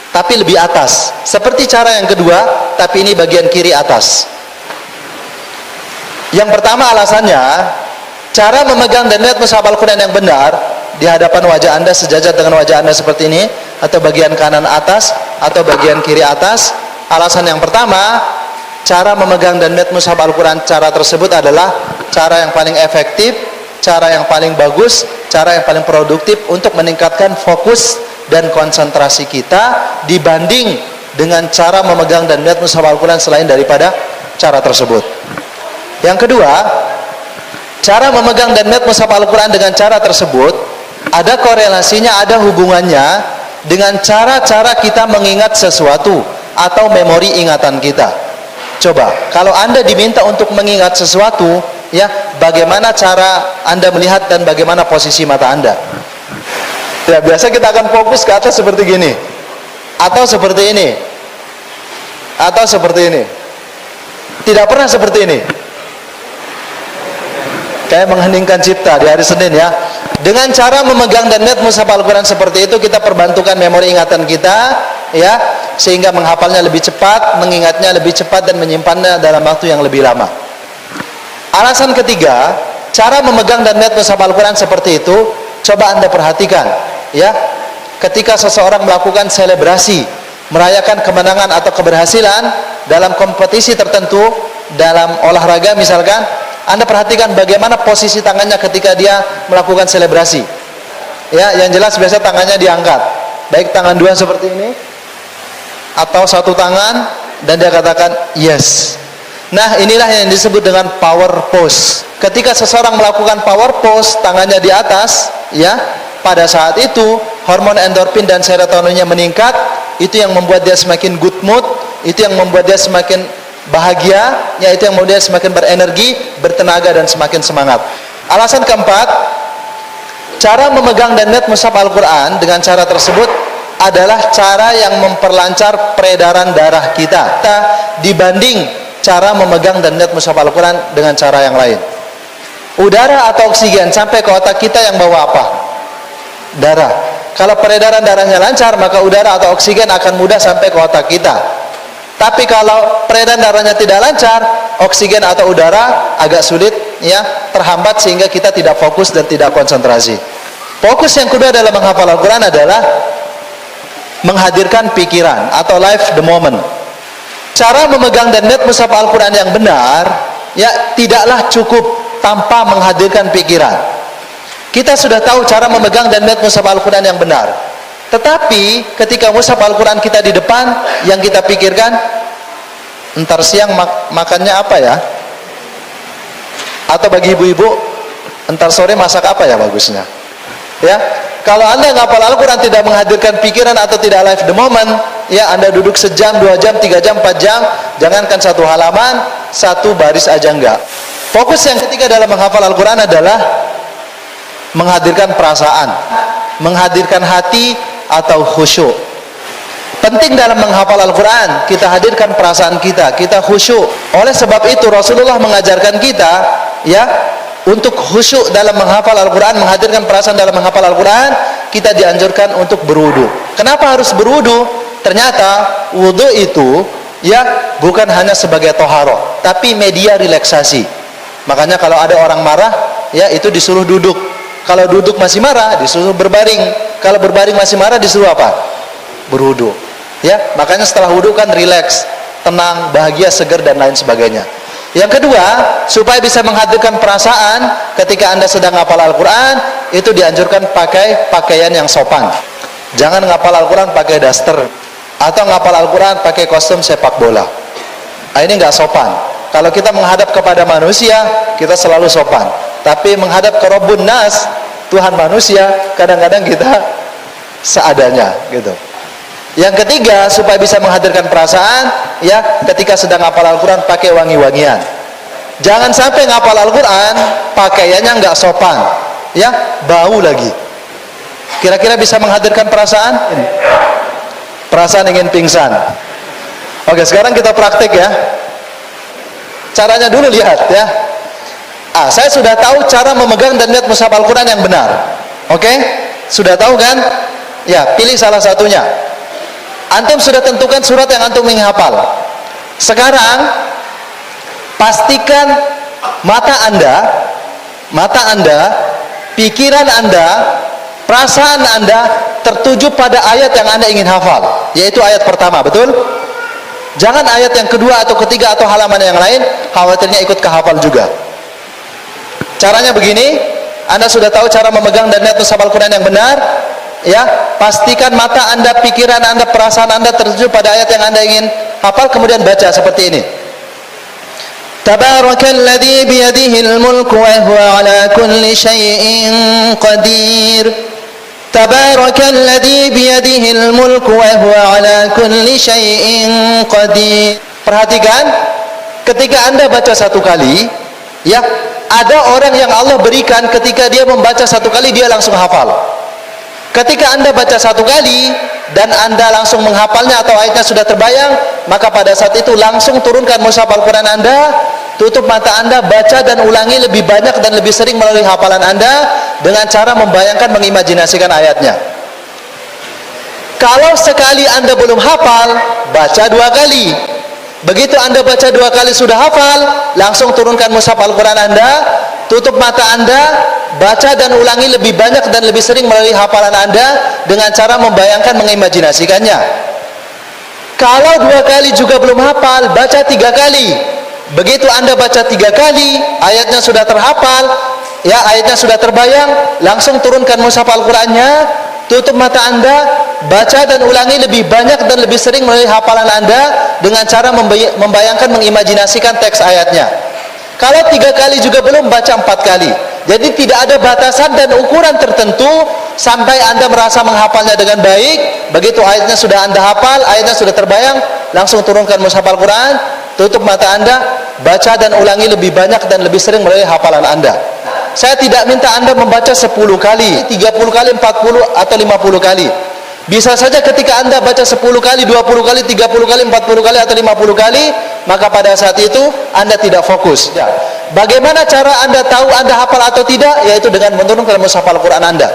tapi lebih atas, seperti cara yang kedua, tapi ini bagian kiri atas. Yang pertama alasannya, cara memegang dan melihat mushaf Al-Quran yang benar di hadapan wajah Anda, sejajar dengan wajah Anda seperti ini, atau bagian kanan atas atau bagian kiri atas, Alasan yang pertama, cara memegang dan melihat mushaf Al-Quran cara tersebut adalah cara yang paling efektif, cara yang paling bagus, cara yang paling produktif untuk meningkatkan fokus dan konsentrasi kita dibanding dengan cara memegang dan melihat mushaf Al-Quran selain daripada cara tersebut. Yang kedua, cara memegang dan melihat mushaf Al-Quran dengan cara tersebut ada korelasinya, ada hubungannya dengan cara-cara kita mengingat sesuatu atau memori ingatan kita. Coba, kalau Anda diminta untuk mengingat sesuatu, ya, bagaimana cara Anda melihat dan bagaimana posisi mata Anda? Ya, biasa kita akan fokus ke atas seperti gini, atau seperti ini, atau seperti ini. Tidak pernah seperti ini. Kayak mengheningkan cipta di hari Senin, ya. Dengan cara memegang dan melihat mushaf Al-Quran seperti itu, kita perbantukan memori ingatan kita, ya, sehingga menghafalnya lebih cepat, mengingatnya lebih cepat, dan menyimpannya dalam waktu yang lebih lama. Alasan ketiga, cara memegang dan melihat mushaf Al-Quran seperti itu, coba Anda perhatikan, ya, ketika seseorang melakukan selebrasi, merayakan kemenangan atau keberhasilan dalam kompetisi tertentu, dalam olahraga misalkan, Anda perhatikan bagaimana posisi tangannya ketika dia melakukan selebrasi. Ya, yang jelas biasa tangannya diangkat, baik tangan dua seperti ini, atau satu tangan, dan dia katakan yes. Nah, inilah yang disebut dengan power pose. Ketika seseorang melakukan power pose, tangannya di atas, ya, pada saat itu hormon endorfin dan serotoninnya meningkat. Itu yang membuat dia semakin good mood, itu yang membuat dia semakin bahagia, yaitu yang membuat dia semakin berenergi, bertenaga, dan semakin semangat. Alasan keempat, cara memegang dan melihat mushaf Al-Quran dengan cara tersebut adalah cara yang memperlancar peredaran darah kita dibanding cara memegang dan melihat mushaf Al-Quran dengan cara yang lain. Udara atau oksigen sampai ke otak kita yang bawa apa? Darah. Kalau peredaran darahnya lancar, maka udara atau oksigen akan mudah sampai ke otak kita. Tapi kalau peredaran darahnya tidak lancar, oksigen atau udara agak sulit, ya, terhambat sehingga kita tidak fokus dan tidak konsentrasi. Fokus yang kedua dalam menghafal Al-Quran adalah menghadirkan pikiran atau live the moment. Cara memegang dan melihat mushaf Al-Quran yang benar, ya, tidaklah cukup tanpa menghadirkan pikiran. Kita sudah tahu cara memegang dan melihat mushaf Al-Quran yang benar. Tetapi ketika mushaf Al-Quran kita di depan, yang kita pikirkan, entar siang makannya apa ya? Atau bagi ibu-ibu, entar sore masak apa ya bagusnya? Ya, kalau Anda ngapal Al-Quran tidak menghadirkan pikiran atau tidak live the moment, ya, Anda duduk sejam, 2 jam, 3 jam, 4 jam, jangankan satu halaman, satu baris aja enggak. Fokus yang ketiga dalam menghafal Al-Quran adalah menghadirkan perasaan, menghadirkan hati atau khusyuk. Penting dalam menghafal Al-Quran, kita hadirkan perasaan kita, kita khusyuk. Oleh sebab itu Rasulullah mengajarkan kita, ya, untuk khusyuk dalam menghafal Al-Quran, menghadirkan perasaan dalam menghafal Al-Quran, kita dianjurkan untuk berwudu. Kenapa harus berwudu? Ternyata wudu itu, ya, bukan hanya sebagai toharoh, tapi media relaksasi. Makanya kalau ada orang marah, ya, itu disuruh duduk. Kalau duduk masih marah, disuruh berbaring. Kalau berbaring masih marah, disuruh apa? Berwudu. Ya, makanya setelah wudu kan rileks, tenang, bahagia, segar, dan lain sebagainya. Yang kedua, supaya bisa menghadirkan perasaan ketika Anda sedang ngapal Al-Quran, itu dianjurkan pakai pakaian yang sopan. Jangan ngapal Al-Quran pakai daster, atau ngapal Al-Quran pakai kostum sepak bola. Nah, ini nggak sopan. Kalau kita menghadap kepada manusia, kita selalu sopan. Tapi menghadap ke Rabbun Nas, Tuhan manusia, kadang-kadang kita seadanya, gitu. Yang ketiga, supaya bisa menghadirkan perasaan, ya, ketika sedang ngapal Al-Quran pakai wangi-wangian. Jangan sampai ngapal Al-Quran pakaiannya nggak sopan, ya, bau lagi. Kira-kira bisa menghadirkan perasaan? Perasaan ingin pingsan. Oke, sekarang kita praktik, ya. Caranya dulu lihat, ya. Saya sudah tahu cara memegang dan lihat mushaf Al-Quran yang benar. Oke? Sudah tahu kan? Ya, pilih salah satunya. Antum sudah tentukan surat yang antum ingin hafal. Sekarang pastikan mata Anda, pikiran Anda, perasaan Anda tertuju pada ayat yang Anda ingin hafal, yaitu ayat pertama, betul? Jangan ayat yang kedua atau ketiga atau halaman yang lain, khawatirnya ikut kehafal juga. Caranya begini, Anda sudah tahu cara memegang dan niat menghafal Al-Quran yang benar, ya. Pastikan mata Anda, pikiran Anda, perasaan Anda tertuju pada ayat yang Anda ingin hafal, kemudian baca seperti ini. Tabarakalladzi biyadihil mulku wa huwa ala kulli syai'in qadir. Tabarakalladzi biyadihil mulku wa huwa ala kulli syai'in qadir. Perhatikan, ketika Anda baca satu kali, ya, ada orang yang Allah berikan ketika dia membaca satu kali dia langsung hafal. Ketika Anda baca satu kali dan Anda langsung menghafalnya atau ayatnya sudah terbayang, maka pada saat itu langsung turunkan mushaf Al-Quran Anda, tutup mata Anda, baca dan ulangi lebih banyak dan lebih sering melalui hafalan Anda dengan cara membayangkan, mengimajinasikan ayatnya. Kalau sekali Anda belum hafal, baca dua kali. Begitu Anda baca dua kali sudah hafal, langsung turunkan mushaf Al-Quran Anda, tutup mata Anda, baca dan ulangi lebih banyak dan lebih sering melalui hafalan Anda dengan cara membayangkan, mengimajinasikannya. Kalau dua kali juga belum hafal, baca tiga kali. Begitu Anda baca tiga kali, ayatnya sudah terhafal, ya, ayatnya sudah terbayang, langsung turunkan mushaf Al-Qurannya, tutup mata Anda, baca dan ulangi lebih banyak dan lebih sering melalui hafalan Anda dengan cara membayangkan, mengimajinasikan teks ayatnya. Kalau tiga kali juga belum, baca empat kali. Jadi tidak ada batasan dan ukuran tertentu sampai Anda merasa menghafalnya dengan baik. Begitu ayatnya sudah Anda hafal, ayatnya sudah terbayang, langsung turunkan mushaf Al-Quran, tutup mata Anda, baca dan ulangi lebih banyak dan lebih sering melalui hafalan Anda. Saya tidak minta Anda membaca 10 kali, 30 kali, 40 atau 50 kali. Bisa saja ketika Anda baca 10 kali, 20 kali, 30 kali, 40 kali atau 50 kali, maka pada saat itu Anda tidak fokus. Ya. Bagaimana cara Anda tahu Anda hafal atau tidak? Yaitu dengan menurunkan mushaf Al-Quran Anda.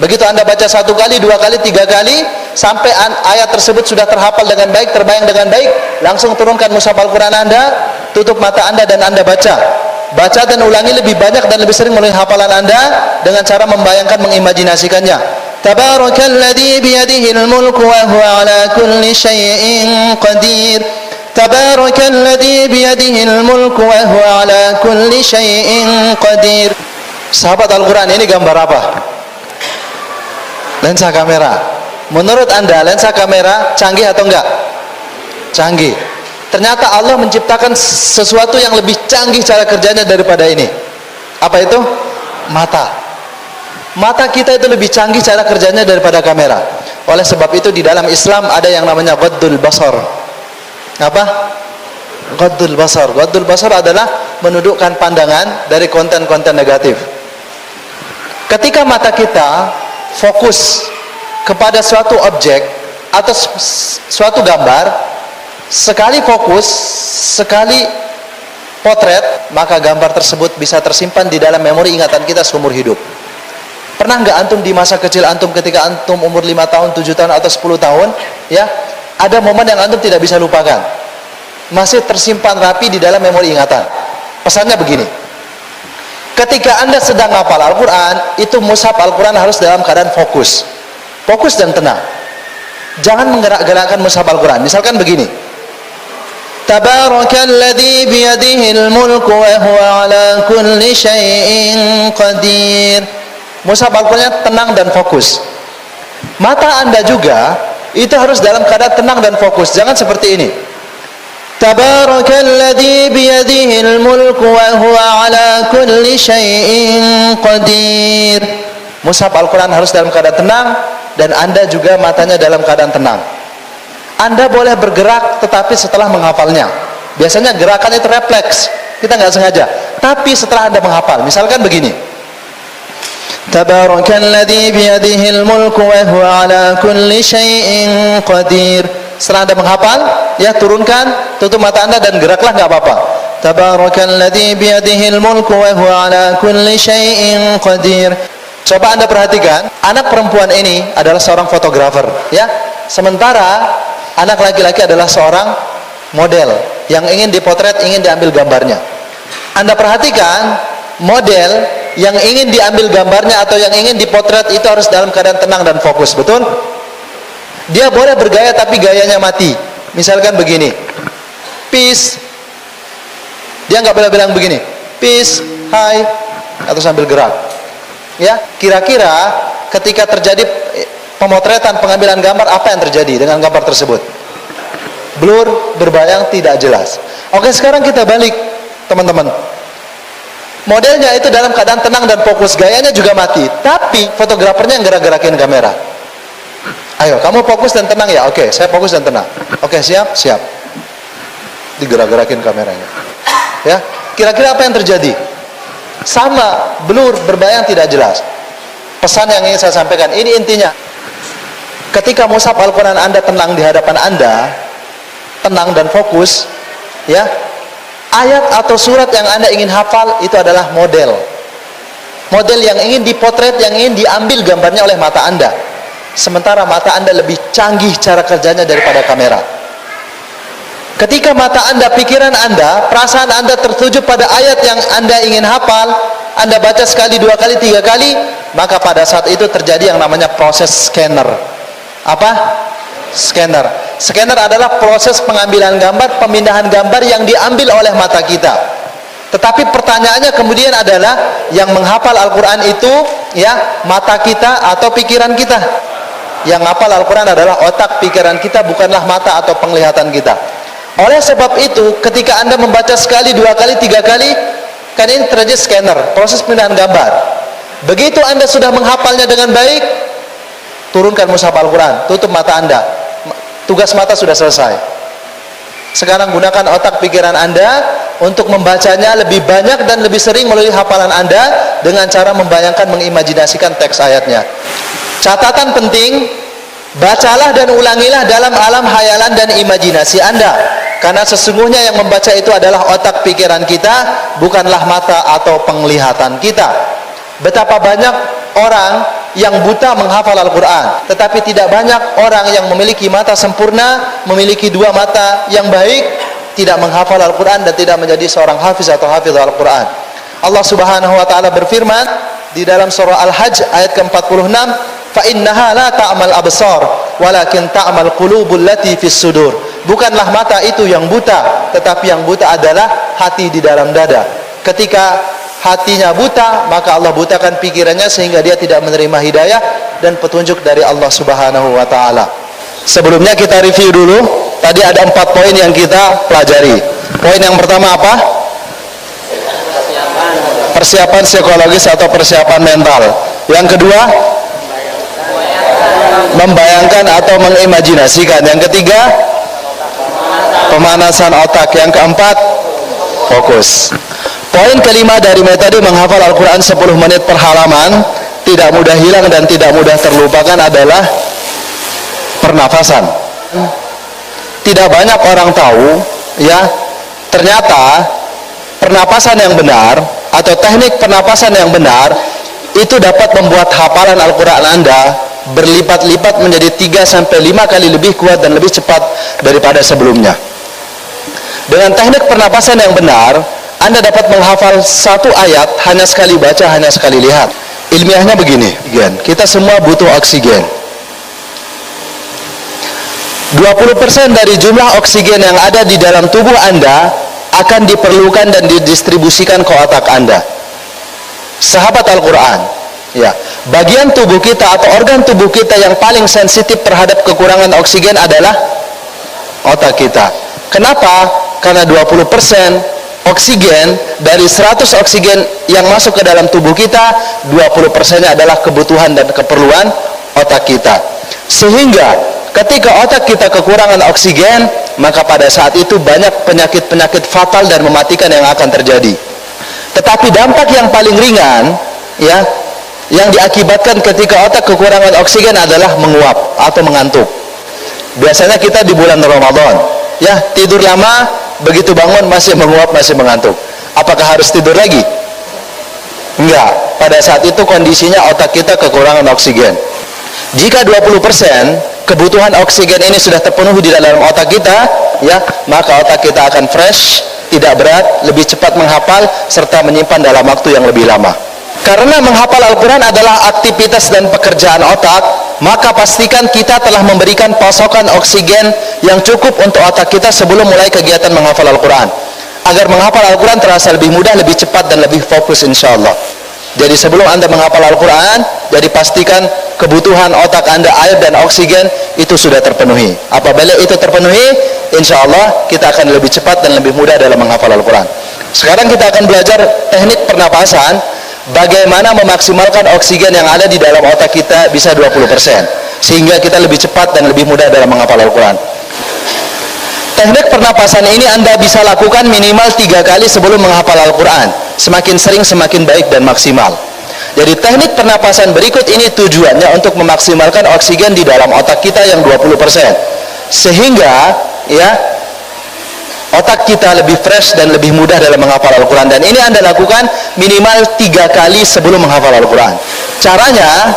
Begitu Anda baca satu kali, dua kali, tiga kali, sampai ayat tersebut sudah terhafal dengan baik, terbayang dengan baik, langsung turunkan mushaf Al-Quran Anda, tutup mata Anda dan Anda baca. Baca dan ulangi lebih banyak dan lebih sering melalui hafalan Anda dengan cara membayangkan, mengimajinasikannya. Tabarakalladzi biyadihil mulku wa huwa ala kulli syai'in qadir. Tabarakalladzi biyadihil mulku wa huwa ala kulli syai'in qadir. Sahabat Al-Quran, ini gambar apa? Lensa kamera. Menurut Anda lensa kamera canggih atau enggak? Canggih. Ternyata Allah menciptakan sesuatu yang lebih canggih cara kerjanya daripada ini. Apa itu? Mata. Mata kita itu lebih canggih cara kerjanya daripada kamera. Oleh sebab itu di dalam Islam ada yang namanya ghaddul basar. Apa? Ghaddul basar. Ghaddul basar adalah menundukkan pandangan dari konten-konten negatif. Ketika mata kita fokus kepada suatu objek atau suatu gambar, sekali fokus, sekali potret, maka gambar tersebut bisa tersimpan di dalam memori ingatan kita seumur hidup. Pernah nggak antum di masa kecil antum ketika antum umur 5 tahun, 7 tahun atau 10 tahun, ya, ada momen yang antum tidak bisa lupakan, masih tersimpan rapi di dalam memori ingatan. Pesannya begini, ketika Anda sedang hafal Al-Quran, itu mushaf Al-Quran harus dalam keadaan fokus dan tenang. Jangan menggerak-gerakkan mushaf Al-Quran. Misalkan begini, Tabarakalladzi biyadihil mulku wa huwa ala kulli syai'in qadir. Mushaf Al-Quran tenang dan fokus. Mata Anda juga itu harus dalam keadaan tenang dan fokus. Jangan seperti ini. Tabarakalladzi biyadihil mulku wa huwa ala kulli syai'in qadir. Mushaf Al-Quran harus dalam keadaan tenang dan Anda juga matanya dalam keadaan tenang. Anda boleh bergerak tetapi setelah menghafalnya. Biasanya gerakan itu refleks, kita nggak sengaja. Tapi setelah Anda menghafal, misalkan begini, Tabarakalladzi biyadihil mulku wa huwa ala kulli syai'in qadir. Setelah Anda menghafal, ya turunkan, tutup mata Anda dan geraklah, nggak apa-apa. Tabarakalladzi biyadihil mulku wa huwa ala kulli syai'in qadir. Coba Anda perhatikan, anak perempuan ini adalah seorang fotografer, ya. Sementara anak laki-laki adalah seorang model yang ingin dipotret, ingin diambil gambarnya. Anda perhatikan, model yang ingin diambil gambarnya atau yang ingin dipotret itu harus dalam keadaan tenang dan fokus, betul? Dia boleh bergaya tapi gayanya mati. Misalkan begini, peace, dia nggak boleh bilang begini, peace, hi, atau sambil gerak. Ya, kira-kira ketika terjadi pemotretan, pengambilan gambar, apa yang terjadi dengan gambar tersebut? Blur, berbayang, tidak jelas. Oke, sekarang kita balik, teman-teman. Modelnya itu dalam keadaan tenang dan fokus, gayanya juga mati, tapi fotografernya yang gerak-gerakin kamera. Ayo, kamu fokus dan tenang ya? Oke, saya fokus dan tenang. Oke, siap? Siap. Digerak-gerakin kameranya. Ya, kira-kira apa yang terjadi? Sama, blur, berbayang, tidak jelas. Pesan yang ingin saya sampaikan, ini intinya. Ketika mushaf Al-Quran Anda tenang di hadapan Anda, tenang dan fokus, ya, ayat atau surat yang Anda ingin hafal itu adalah model yang ingin dipotret, yang ingin diambil gambarnya oleh mata Anda. Sementara mata Anda lebih canggih cara kerjanya daripada kamera. Ketika mata Anda, pikiran Anda, perasaan Anda tertuju pada ayat yang Anda ingin hafal, Anda baca sekali, dua kali, tiga kali, maka pada saat itu terjadi yang namanya proses scanner. Apa? Scanner. Scanner adalah proses pengambilan gambar, pemindahan gambar yang diambil oleh mata kita. Tetapi pertanyaannya kemudian adalah, yang menghafal Al-Quran itu, ya, mata kita atau pikiran kita? Yang hafal Al-Quran adalah otak, pikiran kita, bukanlah mata atau penglihatan kita. Oleh sebab itu, ketika Anda membaca sekali, dua kali, tiga kali, kan ini terjadi scanner, proses pemindahan gambar. Begitu Anda sudah menghafalnya dengan baik, turunkan mushaf Al-Quran, tutup mata Anda. Tugas mata sudah selesai. Sekarang gunakan otak pikiran Anda untuk membacanya lebih banyak dan lebih sering melalui hafalan Anda dengan cara membayangkan, mengimajinasikan teks ayatnya. Catatan penting, bacalah dan ulangilah dalam alam hayalan dan imajinasi Anda, karena sesungguhnya yang membaca itu adalah otak pikiran kita, bukanlah mata atau penglihatan kita. Betapa banyak orang yang buta menghafal Al-Quran, tetapi tidak banyak orang yang memiliki mata sempurna, memiliki dua mata yang baik, tidak menghafal Al-Quran dan tidak menjadi seorang hafiz atau hafidh Al-Quran. Allah Subhanahu wa ta'ala berfirman di dalam surah Al-Hajj ayat ke-46, fa innaha la ta'mal absar walakin ta'mal qulubul lati fis sudur. Bukanlah mata itu yang buta, tetapi yang buta adalah hati di dalam dada. Ketika hatinya buta, maka Allah butakan pikirannya sehingga dia tidak menerima hidayah dan petunjuk dari Allah Subhanahu wa ta'ala. Sebelumnya kita review dulu. Tadi ada 4 poin yang kita pelajari. Poin yang pertama apa? Persiapan psikologis atau persiapan mental. Yang kedua, membayangkan atau mengimajinasikan. Yang ketiga, pemanasan otak. Yang keempat, fokus. Poin kelima dari metode menghafal Al-Quran 10 menit per halaman, tidak mudah hilang dan tidak mudah terlupakan, adalah pernafasan. Tidak banyak orang tahu, ya, ternyata pernapasan yang benar atau teknik pernapasan yang benar itu dapat membuat hafalan Al-Quran Anda berlipat-lipat menjadi 3-5 kali lebih kuat dan lebih cepat daripada sebelumnya. Dengan teknik pernapasan yang benar, Anda dapat menghafal satu ayat hanya sekali baca, hanya sekali lihat. Ilmiahnya begini, kita semua butuh oksigen. 20% dari jumlah oksigen yang ada di dalam tubuh Anda akan diperlukan dan didistribusikan ke otak Anda. Sahabat Al-Quran, ya, bagian tubuh kita atau organ tubuh kita yang paling sensitif terhadap kekurangan oksigen adalah otak kita. Kenapa? Karena 20% oksigen dari 100 oksigen yang masuk ke dalam tubuh kita, 20%-nya adalah kebutuhan dan keperluan otak kita. Sehingga ketika otak kita kekurangan oksigen, maka pada saat itu banyak penyakit-penyakit fatal dan mematikan yang akan terjadi. Tetapi dampak yang paling ringan, ya, yang diakibatkan ketika otak kekurangan oksigen adalah menguap atau mengantuk. Biasanya kita di bulan Ramadan, ya, tidur lama, begitu bangun masih menguap, masih mengantuk. Apakah harus tidur lagi? Enggak. Pada saat itu kondisinya otak kita kekurangan oksigen. Jika 20% kebutuhan oksigen ini sudah terpenuhi di dalam otak kita, ya, maka otak kita akan fresh, tidak berat, lebih cepat menghafal serta menyimpan dalam waktu yang lebih lama. Karena menghafal Al-Quran adalah aktivitas dan pekerjaan otak, maka pastikan kita telah memberikan pasokan oksigen yang cukup untuk otak kita sebelum mulai kegiatan menghafal Al-Quran, agar menghafal Al-Quran terasa lebih mudah, lebih cepat, dan lebih fokus insyaallah. Jadi sebelum Anda menghafal Al-Quran, jadi pastikan kebutuhan otak Anda, air dan oksigen itu sudah terpenuhi. Apabila itu terpenuhi, insyaallah kita akan lebih cepat dan lebih mudah dalam menghafal Al-Quran. Sekarang kita akan belajar teknik pernapasan, bagaimana memaksimalkan oksigen yang ada di dalam otak kita bisa 20%, sehingga kita lebih cepat dan lebih mudah dalam menghafal Al-Quran. Teknik pernapasan ini Anda bisa lakukan minimal 3 kali sebelum menghafal Al-Quran. Semakin sering semakin baik dan maksimal. Jadi teknik pernapasan berikut ini tujuannya untuk memaksimalkan oksigen di dalam otak kita yang 20%, sehingga ya otak kita lebih fresh dan lebih mudah dalam menghafal Al-Quran. Dan ini Anda lakukan minimal 3 kali sebelum menghafal Al-Quran. Caranya,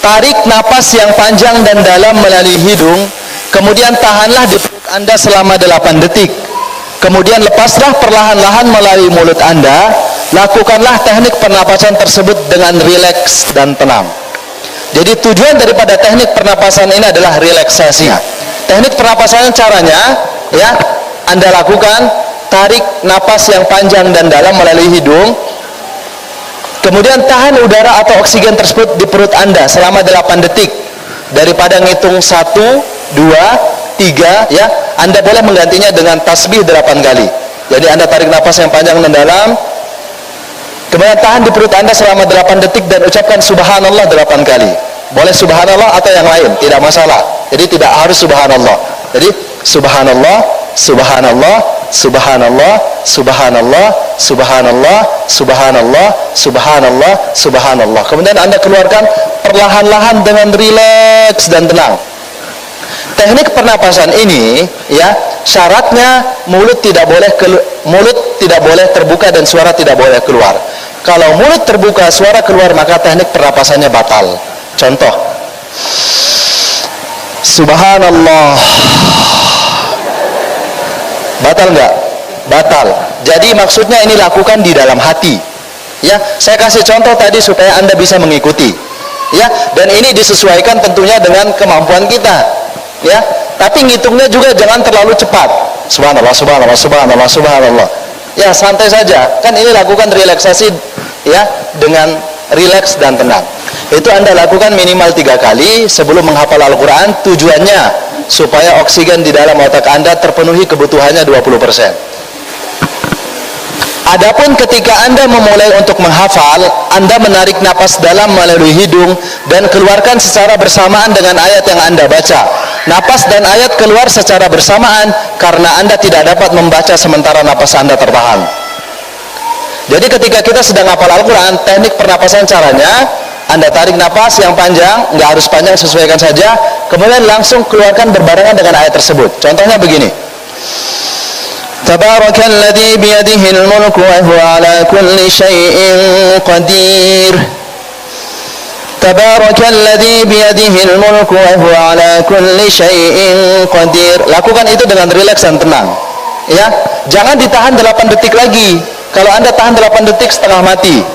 tarik napas yang panjang dan dalam melalui hidung, kemudian tahanlah di perut Anda selama 8 detik. Kemudian lepaslah perlahan-lahan melalui mulut Anda. Lakukanlah teknik pernapasan tersebut dengan rileks dan tenang. Jadi tujuan daripada teknik pernapasan ini adalah relaksasi. Teknik pernapasan caranya, ya, Anda lakukan tarik napas yang panjang dan dalam melalui hidung, kemudian tahan udara atau oksigen tersebut di perut Anda selama 8 detik. Daripada ngitung 1, 2, 3, ya, Anda boleh menggantinya dengan tasbih 8 kali. Jadi Anda tarik napas yang panjang dan dalam, kemudian tahan di perut Anda selama 8 detik dan ucapkan subhanallah 8 kali. Boleh subhanallah atau yang lain, tidak masalah. Jadi tidak harus subhanallah. Jadi subhanallah, subhanallah, subhanallah, subhanallah, subhanallah, subhanallah, subhanallah, subhanallah. Kemudian Anda keluarkan perlahan-lahan dengan rileks dan tenang. Teknik pernapasan ini, ya, syaratnya mulut tidak boleh terbuka dan suara tidak boleh keluar. Kalau mulut terbuka, suara keluar, maka teknik pernapasannya batal. Contoh, subhanallah, batal nggak? Batal. Jadi maksudnya ini lakukan di dalam hati. Ya, saya kasih contoh tadi supaya Anda bisa mengikuti. Ya, dan ini disesuaikan tentunya dengan kemampuan kita. Ya, tapi ngitungnya juga jangan terlalu cepat. Subhanallah, subhanallah, subhanallah, subhanallah. Ya, santai saja. Kan ini lakukan relaksasi, ya, dengan rileks dan tenang. Itu Anda lakukan minimal 3 kali sebelum menghafal Al-Quran. Tujuannya supaya oksigen di dalam otak Anda terpenuhi kebutuhannya 20%. Adapun ketika Anda memulai untuk menghafal, Anda menarik napas dalam melalui hidung dan keluarkan secara bersamaan dengan ayat yang Anda baca. Napas dan ayat keluar secara bersamaan karena Anda tidak dapat membaca sementara napas Anda tertahan. Jadi ketika kita sedang hafal Al-Quran, teknik pernapasan caranya, Anda tarik napas yang panjang, nggak harus panjang, sesuaikan saja, kemudian langsung keluarkan berbarengan dengan ayat tersebut. Contohnya begini, Tabarakalladzi biyadihil mulku wa huwa ala kulli syai'in qadir. Tabarakalladzi biyadihil mulku wa huwa ala kulli syai'in qadir. Lakukan itu dengan rileks dan tenang. Ya, jangan ditahan 8 detik lagi. Kalau Anda tahan 8 detik setengah mati.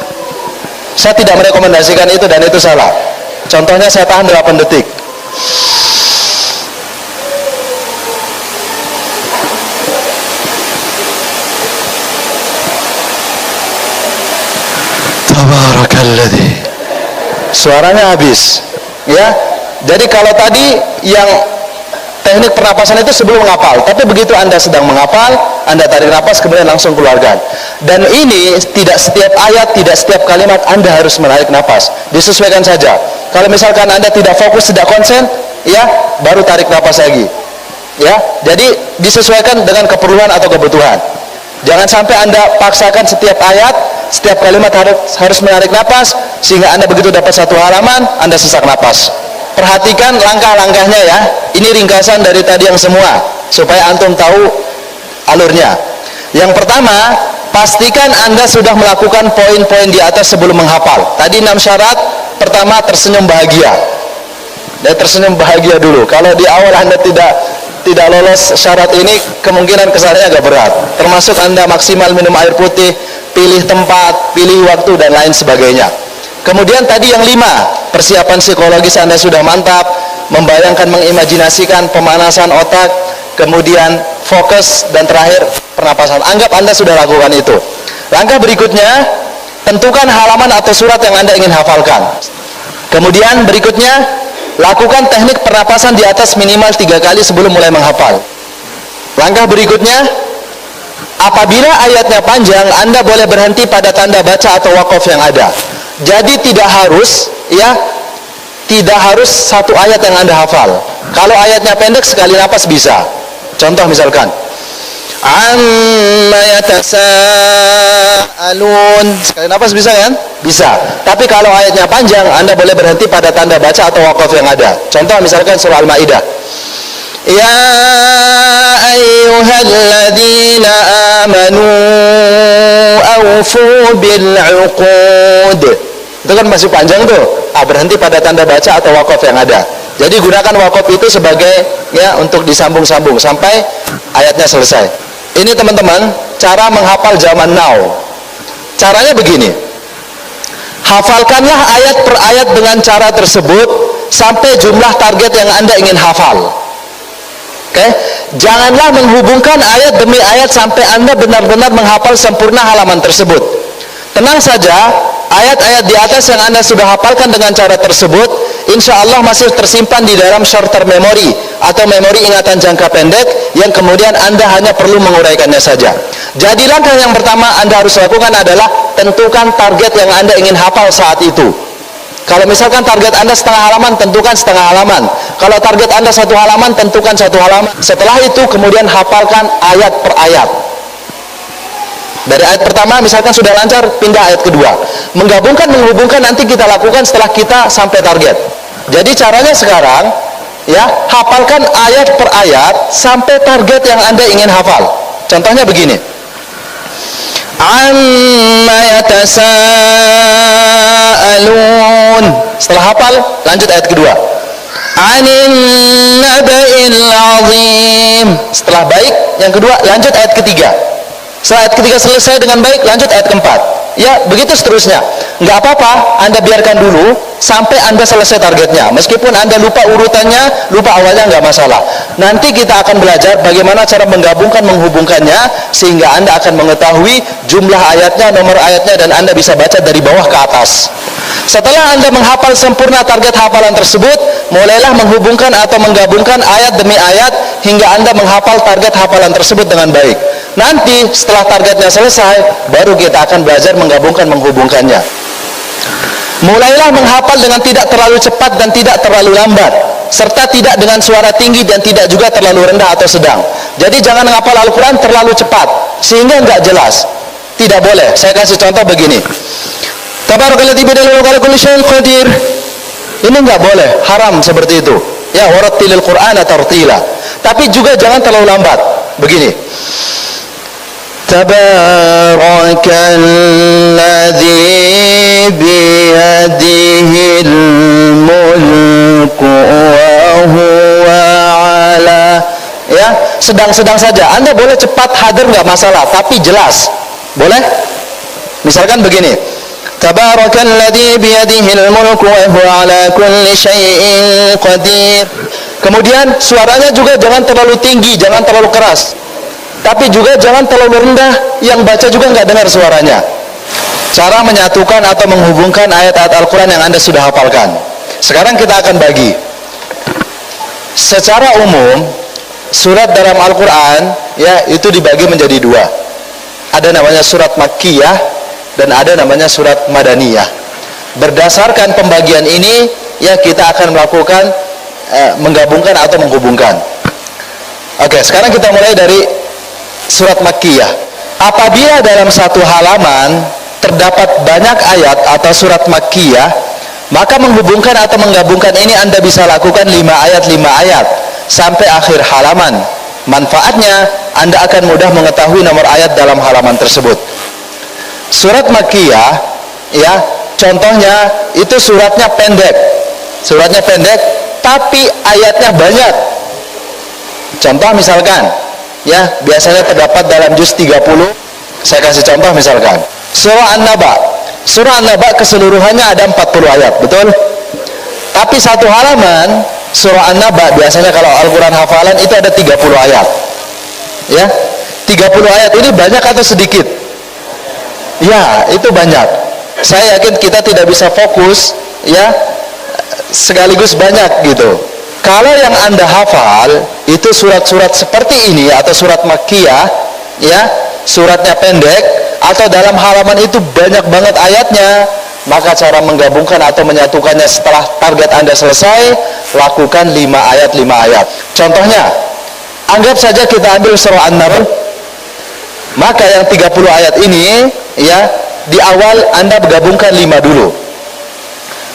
Saya tidak merekomendasikan itu dan itu salah. Contohnya saya tahan 8 detik. Tabarakalladzi, suaranya habis, ya. Jadi kalau tadi yang teknik pernapasan itu sebelum menghafal, tapi begitu Anda sedang menghafal, Anda tarik napas kemudian langsung keluarkan. Dan ini tidak setiap ayat, tidak setiap kalimat Anda harus menarik napas, disesuaikan saja. Kalau misalkan Anda tidak fokus, tidak konsen, ya, baru tarik napas lagi, ya. Jadi disesuaikan dengan keperluan atau kebutuhan. Jangan sampai Anda paksakan setiap ayat, setiap kalimat harus menarik napas, sehingga Anda begitu dapat satu halaman, Anda sesak napas. Perhatikan langkah-langkahnya, ya. Ini ringkasan dari tadi yang semua, supaya Antum tahu alurnya. Yang pertama, pastikan Anda sudah melakukan poin-poin di atas sebelum menghafal. Tadi 6 syarat. Pertama, tersenyum bahagia. Dan tersenyum bahagia dulu. Kalau di awal Anda tidak lolos syarat ini, kemungkinan kesannya agak berat. Termasuk Anda maksimal minum air putih, pilih tempat, pilih waktu, dan lain sebagainya. Kemudian tadi yang 5, persiapan psikologis Anda sudah mantap, membayangkan, mengimajinasikan, pemanasan otak, kemudian fokus, dan terakhir pernapasan. Anggap Anda sudah lakukan itu. Langkah berikutnya, tentukan halaman atau surat yang Anda ingin hafalkan. Kemudian berikutnya, lakukan teknik pernapasan di atas minimal 3 kali sebelum mulai menghafal. Langkah berikutnya, apabila ayatnya panjang, Anda boleh berhenti pada tanda baca atau wakaf yang ada. Jadi tidak harus satu ayat yang Anda hafal. Kalau ayatnya pendek, sekali napas bisa. Contoh misalkan, amma yatasaalun, sekali napas bisa kan? Bisa. Tapi kalau ayatnya panjang, Anda boleh berhenti pada tanda baca atau wakaf yang ada. Contoh misalkan surah Al-Maidah, ya ayyuhalladzina amanu awfu bil'uqud. Itu kan masih panjang tuh. Berhenti pada tanda baca atau wakaf yang ada. Jadi gunakan wakaf itu sebagai untuk disambung-sambung sampai ayatnya selesai. Ini teman-teman, cara menghafal zaman now. Caranya begini. Hafalkanlah ayat per ayat dengan cara tersebut sampai jumlah target yang Anda ingin hafal. Oke? Janganlah menghubungkan ayat demi ayat sampai Anda benar-benar menghafal sempurna halaman tersebut. Tenang saja, ayat-ayat di atas yang Anda sudah hafalkan dengan cara tersebut, insya Allah masih tersimpan di dalam short-term memory atau memori ingatan jangka pendek yang kemudian Anda hanya perlu menguraikannya saja. Jadi langkah yang pertama Anda harus lakukan adalah tentukan target yang Anda ingin hafal saat itu. Kalau misalkan target Anda setengah halaman, tentukan setengah halaman. Kalau target Anda 1 halaman, tentukan 1 halaman. Setelah itu kemudian hafalkan ayat per ayat. Dari ayat pertama misalkan sudah lancar, pindah ayat kedua. Menghubungkan nanti kita lakukan setelah kita sampai target. Jadi caranya sekarang, hafalkan ayat per ayat sampai target yang Anda ingin hafal. Contohnya begini. Amma yatasaalun. Setelah hafal, lanjut ayat kedua. Anin naba'il azim. Setelah baik, yang kedua, lanjut ayat ketiga. Setelah ayat ketiga selesai dengan baik, lanjut ayat keempat. Ya, begitu seterusnya. Nggak apa-apa, Anda biarkan dulu sampai Anda selesai targetnya. Meskipun Anda lupa urutannya, lupa awalnya, nggak masalah. Nanti kita akan belajar bagaimana cara menggabungkan, menghubungkannya, sehingga Anda akan mengetahui jumlah ayatnya, nomor ayatnya, dan Anda bisa baca dari bawah ke atas. Setelah Anda menghafal sempurna target hafalan tersebut, mulailah menghubungkan atau menggabungkan ayat demi ayat hingga Anda menghafal target hafalan tersebut dengan baik. Nanti setelah targetnya selesai, baru kita akan belajar menggabungkan, menghubungkannya. Mulailah menghafal dengan tidak terlalu cepat dan tidak terlalu lambat, serta tidak dengan suara tinggi dan tidak juga terlalu rendah atau sedang. Jadi jangan menghafal Al-Quran terlalu cepat sehingga nggak jelas. Tidak boleh. Saya kasih contoh begini. Tabarakalladzi biyadihi mulku wa ala kulli syai'in qadir. Ini nggak boleh, haram seperti itu. Ya, warattilil Qur'ana tartila. Tapi juga jangan terlalu lambat. Begini. Tabarakalladzi biyadihil mulku wa huwa ala. Ya, sedang-sedang saja. Anda boleh cepat hadir nggak masalah, tapi jelas. Boleh? Misalkan begini. Tabarakalladzi biyadihil mulku wa huwa ala kulli syai'in qadir. Kemudian suaranya juga jangan terlalu tinggi, jangan terlalu keras. Tapi juga jangan terlalu rendah, yang baca juga nggak dengar suaranya. Cara menyatukan atau menghubungkan ayat-ayat Al-Quran yang Anda sudah hafalkan. Sekarang kita akan bagi. Secara umum, surat dalam Al-Quran itu dibagi menjadi 2. Ada namanya surat Makkiyah dan ada namanya surat Madaniyah. Berdasarkan pembagian ini, kita akan melakukan menggabungkan atau menghubungkan. Oke, sekarang kita mulai dari surat Makkiyah. Apabila dalam satu halaman terdapat banyak ayat atau surat Makkiyah, maka menghubungkan atau menggabungkan ini Anda bisa lakukan 5 ayat sampai akhir halaman. Manfaatnya, Anda akan mudah mengetahui nomor ayat dalam halaman tersebut. Surat Makkiyah, contohnya itu suratnya pendek. Suratnya pendek, tapi ayatnya banyak. Contoh misalkan, biasanya terdapat dalam juz 30. Saya kasih contoh misalkan surah An-Naba. Surah An-Naba keseluruhannya ada 40 ayat, betul? Tapi satu halaman surah An-Naba biasanya kalau Al-Quran hafalan itu ada 30 ayat. Ya, 30 ayat ini banyak atau sedikit? Ya, itu banyak. Saya yakin kita tidak bisa fokus ya sekaligus banyak gitu. Kalau yang Anda hafal itu surat-surat seperti ini atau surat Makkiyah ya, suratnya pendek atau dalam halaman itu banyak banget ayatnya, maka cara menggabungkan atau menyatukannya setelah target Anda selesai, lakukan 5 ayat 5 ayat. Contohnya, anggap saja kita ambil surah An-Naml, maka yang 30 ayat ini ya, di awal Anda gabungkan 5 dulu.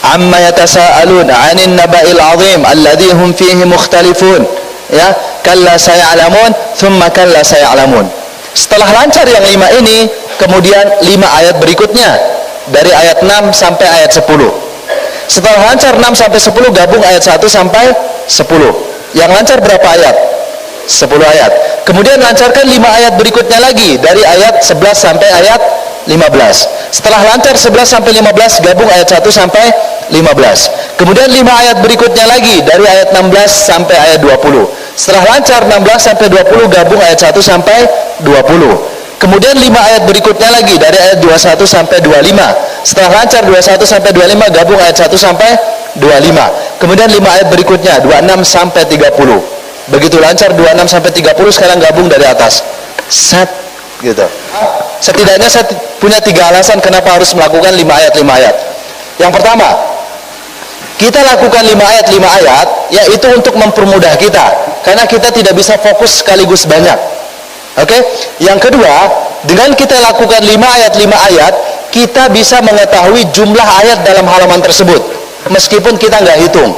Amma yatasaalun 'anil naba'il 'azim alladzi hum fihi mukhtalifun. Ya, kalla saya'lamun, thumma kalla saya'lamun. Setelah lancar yang 5 ini, kemudian 5 ayat berikutnya dari ayat 6 sampai ayat 10. Setelah lancar 6 sampai 10, gabung ayat 1 sampai 10. Yang lancar berapa ayat? 10 ayat. Kemudian lancarkan 5 ayat berikutnya lagi dari ayat 11 sampai ayat 15. Setelah lancar 11 sampai 15, gabung ayat 1 sampai 15. Kemudian 5 ayat berikutnya lagi dari ayat 16 sampai ayat 20. Setelah lancar 16 sampai 20, gabung ayat 1 sampai 20. Kemudian 5 ayat berikutnya lagi dari ayat 21 sampai 25. Setelah lancar 21 sampai 25, gabung ayat 1 sampai 25. Kemudian 5 ayat berikutnya 26 sampai 30. Begitu lancar 26 sampai 30, sekarang gabung dari atas. Set gitu. Setidaknya saya punya 3 alasan kenapa harus melakukan 5 ayat 5 ayat. Yang pertama, kita lakukan 5 ayat 5 ayat yaitu untuk mempermudah kita, karena kita tidak bisa fokus sekaligus banyak. Oke? Yang kedua, dengan kita lakukan 5 ayat 5 ayat, kita bisa mengetahui jumlah ayat dalam halaman tersebut meskipun kita nggak hitung.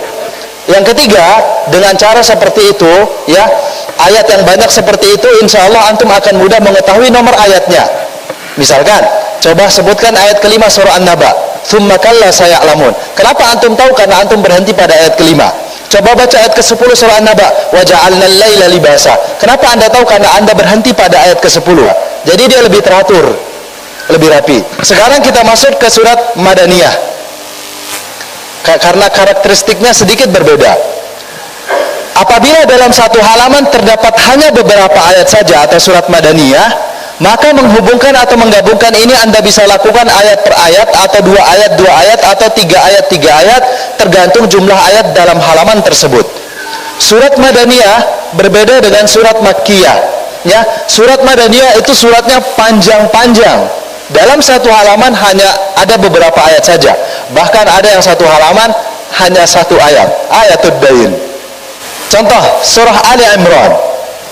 Yang ketiga, dengan cara seperti itu ya, ayat yang banyak seperti itu, insya Allah antum akan mudah mengetahui nomor ayatnya. Misalkan, coba sebutkan ayat kelima surah An-Naba, tsumma kalla saya'lamun. Kenapa antum tahu? Karena antum berhenti pada ayat kelima. Coba baca ayat ke-10 surah An-Naba, wa ja'alnal laila libasa. Kenapa Anda tahu? Karena Anda berhenti pada ayat ke-10. Jadi dia lebih teratur, lebih rapi. Sekarang kita masuk ke surat Madaniyah. Karena karakteristiknya sedikit berbeda. Apabila dalam satu halaman terdapat hanya beberapa ayat saja atau surat Madaniyah, maka menghubungkan atau menggabungkan ini Anda bisa lakukan ayat per ayat, atau 2 ayat 2 ayat, atau 3 ayat 3 ayat, tergantung jumlah ayat dalam halaman tersebut. Surat Madaniyah berbeda dengan surat Makkiyah ya. Surat Madaniyah itu suratnya panjang-panjang. Dalam satu halaman hanya ada beberapa ayat saja. Bahkan ada yang satu halaman hanya 1 ayat, ayatul dain. Contoh surah Ali Imran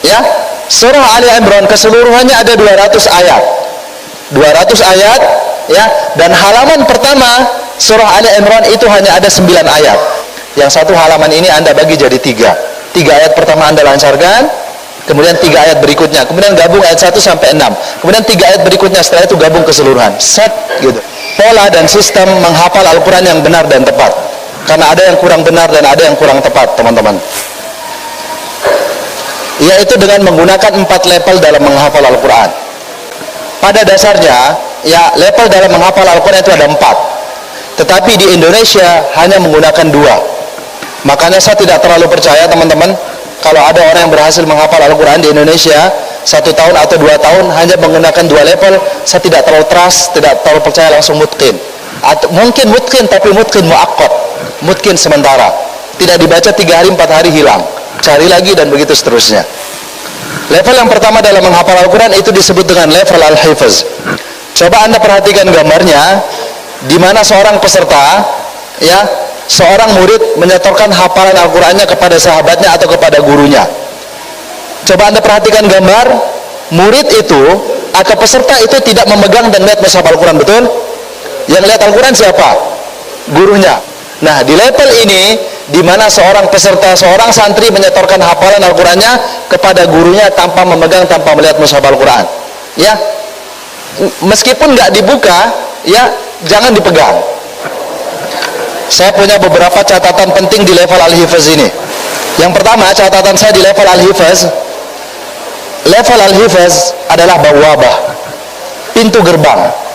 ya. Surah Ali Imran keseluruhannya ada 200 ayat. 200 ayat ya, dan halaman pertama surah Ali Imran itu hanya ada 9 ayat. Yang satu halaman ini Anda bagi jadi 3. 3 ayat pertama Anda lancarkan, kemudian 3 ayat berikutnya, kemudian gabung ayat 1 sampai 6, kemudian 3 ayat berikutnya, setelah itu gabung keseluruhan. Set gitu. Pola dan sistem menghafal Al-Quran yang benar dan tepat. Karena ada yang kurang benar dan ada yang kurang tepat, teman-teman. Yaitu dengan menggunakan 4 level dalam menghafal Al-Quran. Pada dasarnya ya, level dalam menghafal Al-Quran itu ada 4. Tetapi di Indonesia hanya menggunakan 2. Makanya saya tidak terlalu percaya, teman-teman, kalau ada orang yang berhasil menghafal Al-Quran di Indonesia 1 tahun atau 2 tahun hanya menggunakan 2 level. Saya tidak terlalu trust, tidak terlalu percaya langsung mutqin. Atau mungkin mutqin, tapi mutqin mu'aqqad, mutqin sementara, tidak dibaca 3 hari 4 hari hilang, cari lagi dan begitu seterusnya. Level yang pertama dalam menghafal Al-Quran itu disebut dengan level Al-Hifz. Coba Anda perhatikan gambarnya, di mana seorang peserta ya, seorang murid menyetorkan hafalan Al-Qurannya kepada sahabatnya atau kepada gurunya. Coba Anda perhatikan gambar, murid itu atau peserta itu tidak memegang dan melihat mushaf Al-Quran, betul? Yang lihat Al-Quran siapa? Gurunya. Nah, di level ini, di mana seorang peserta, seorang santri menyetorkan hafalan Al-Qurannya kepada gurunya tanpa memegang, tanpa melihat mushaf Al-Quran. Ya, meskipun nggak dibuka, ya jangan dipegang. Saya punya beberapa catatan penting di level Al-Hifz ini. Yang pertama, catatan saya di level Al-Hifz, level Al-Hifz adalah bawabah, pintu gerbang.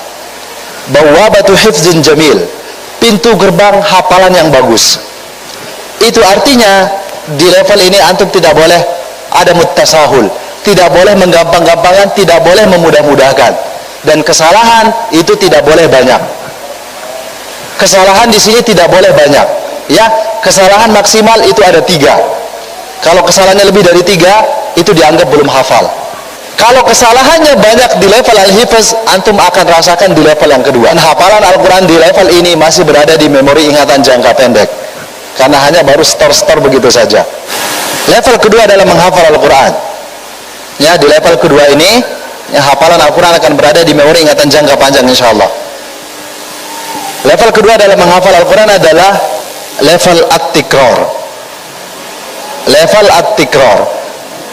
Bawabatu hifzin jamil, pintu gerbang hafalan yang bagus. Itu artinya di level ini antum tidak boleh ada muttasahul, tidak boleh menggampang-gampangkan, tidak boleh memudah-mudahkan, dan kesalahan itu tidak boleh banyak. Kesalahan di sini tidak boleh banyak, ya. Kesalahan maksimal itu ada 3. Kalau kesalahannya lebih dari 3, itu dianggap belum hafal. Kalau kesalahannya banyak di level al-hifz, antum akan rasakan di level yang kedua. Dan hafalan Al-Quran di level ini masih berada di memori ingatan jangka pendek, karena hanya baru store begitu saja. Level kedua adalah menghafal Al-Quran. Ya, di level kedua ini, ya, hafalan Al-Quran akan berada di memori ingatan jangka panjang, insya Allah. Level kedua dalam menghafal Al-Quran adalah level at-tikror. Level at-tikror,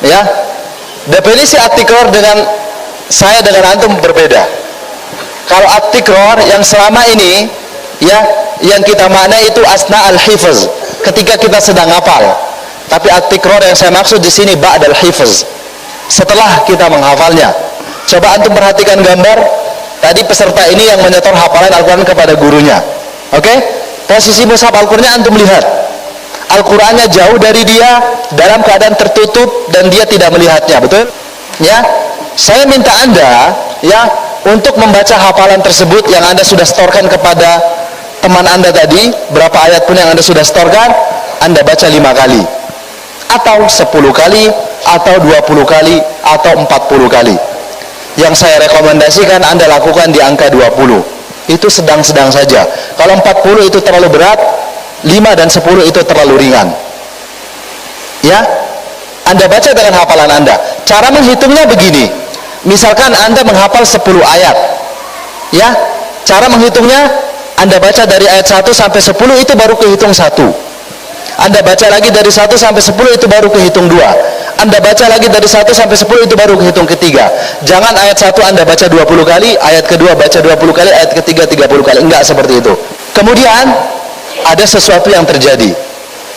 ya. Definisi at-tikror dengan antum berbeda. Kalau at-tikror yang selama ini, ya, yang kita maknai itu asna al-hifz, ketika kita sedang hafal. Tapi at-tikror yang saya maksud di sini ba'dal hifz, setelah kita menghafalnya. Coba antum perhatikan gambar. Tadi peserta ini yang menyetor hafalan Al-Quran kepada gurunya. Oke? Posisi mushaf Al-Qurannya antum lihat. Al-Qurannya jauh dari dia, dalam keadaan tertutup, dan dia tidak melihatnya, betul? Ya, saya minta Anda, ya, untuk membaca hafalan tersebut yang Anda sudah setorkan kepada teman Anda tadi. Berapa ayat pun yang Anda sudah setorkan, Anda baca 5 kali, atau 10 kali, atau 20 kali, atau 40 kali. Yang saya rekomendasikan Anda lakukan di angka 20. Itu sedang-sedang saja. Kalau 40 itu terlalu berat, 5 dan 10 itu terlalu ringan. Ya, Anda baca dengan hafalan Anda. Cara menghitungnya begini. Misalkan Anda menghafal 10 ayat. Ya, cara menghitungnya, Anda baca dari ayat 1 sampai 10 itu baru kehitung 1. Anda baca lagi dari 1 sampai 10 itu baru kehitung 2. Anda baca lagi dari 1 sampai 10 itu baru kehitung ketiga. Jangan ayat 1 Anda baca 20 kali, ayat kedua baca 20 kali, ayat ketiga 30 kali. Enggak seperti itu. Kemudian ada sesuatu yang terjadi.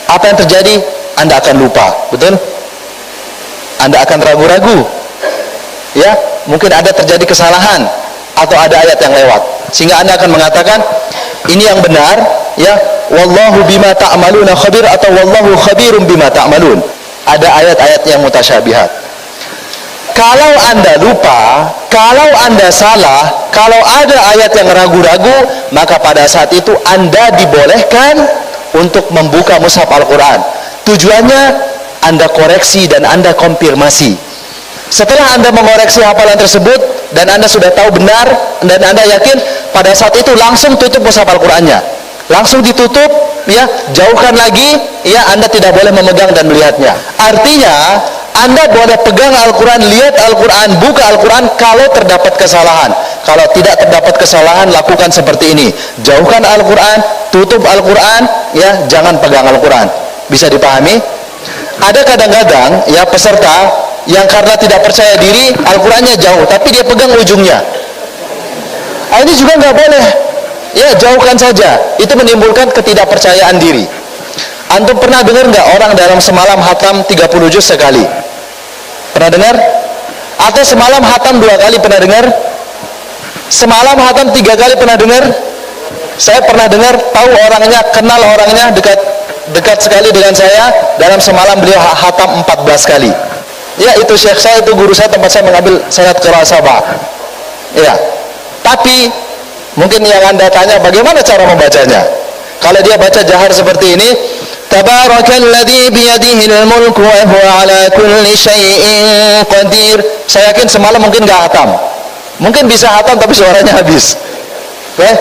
Apa yang terjadi? Anda akan lupa, betul? Anda akan ragu-ragu. Ya, mungkin ada terjadi kesalahan atau ada ayat yang lewat, sehingga Anda akan mengatakan ini yang benar, ya, wallahu bima ta'maluna khabir, atau wallahu khabirum bima ta'malun. Ada ayat-ayat yang mutasyabihat. Kalau Anda lupa, kalau Anda salah, kalau ada ayat yang ragu-ragu, maka pada saat itu Anda dibolehkan untuk membuka mushaf Al-Quran. Tujuannya Anda koreksi dan Anda konfirmasi. Setelah Anda mengoreksi hafalan tersebut dan Anda sudah tahu benar dan Anda yakin, pada saat itu langsung tutup mushaf Al-Qurannya. Langsung ditutup, ya, jauhkan lagi, ya, Anda tidak boleh memegang dan melihatnya. Artinya Anda boleh pegang Al-Quran, lihat Al-Quran, buka Al-Quran kalau terdapat kesalahan. Kalau tidak terdapat kesalahan, lakukan seperti ini. Jauhkan Al-Quran, tutup Al-Quran, ya, jangan pegang Al-Quran. Bisa dipahami? Ada kadang-kadang, ya, peserta yang karena tidak percaya diri, Al-Qurannya jauh, tapi dia pegang ujungnya. Ini juga nggak boleh. Ya, jauhkan saja. Itu menimbulkan ketidakpercayaan diri. Antum pernah dengar nggak orang dalam semalam hatam 30 juz sekali? Pernah dengar? Atau semalam hatam 2 kali, pernah dengar? Semalam hatam 3 kali, pernah dengar? Saya pernah dengar, tahu orangnya, kenal orangnya, dekat sekali dengan saya. Dalam semalam beliau hatam 14 kali. Ya, itu syekh saya, itu guru saya, tempat saya mengambil sanad qiraah sabah. Ya. Tapi mungkin yang Anda tanya bagaimana cara membacanya. Kalau dia baca jahar seperti ini, Tabarakalladzi biyadihil mulku wa huwa ala kulli syai'in qadir. Saya yakin semalam mungkin gak hatam. Mungkin bisa hatam tapi suaranya habis. Oke?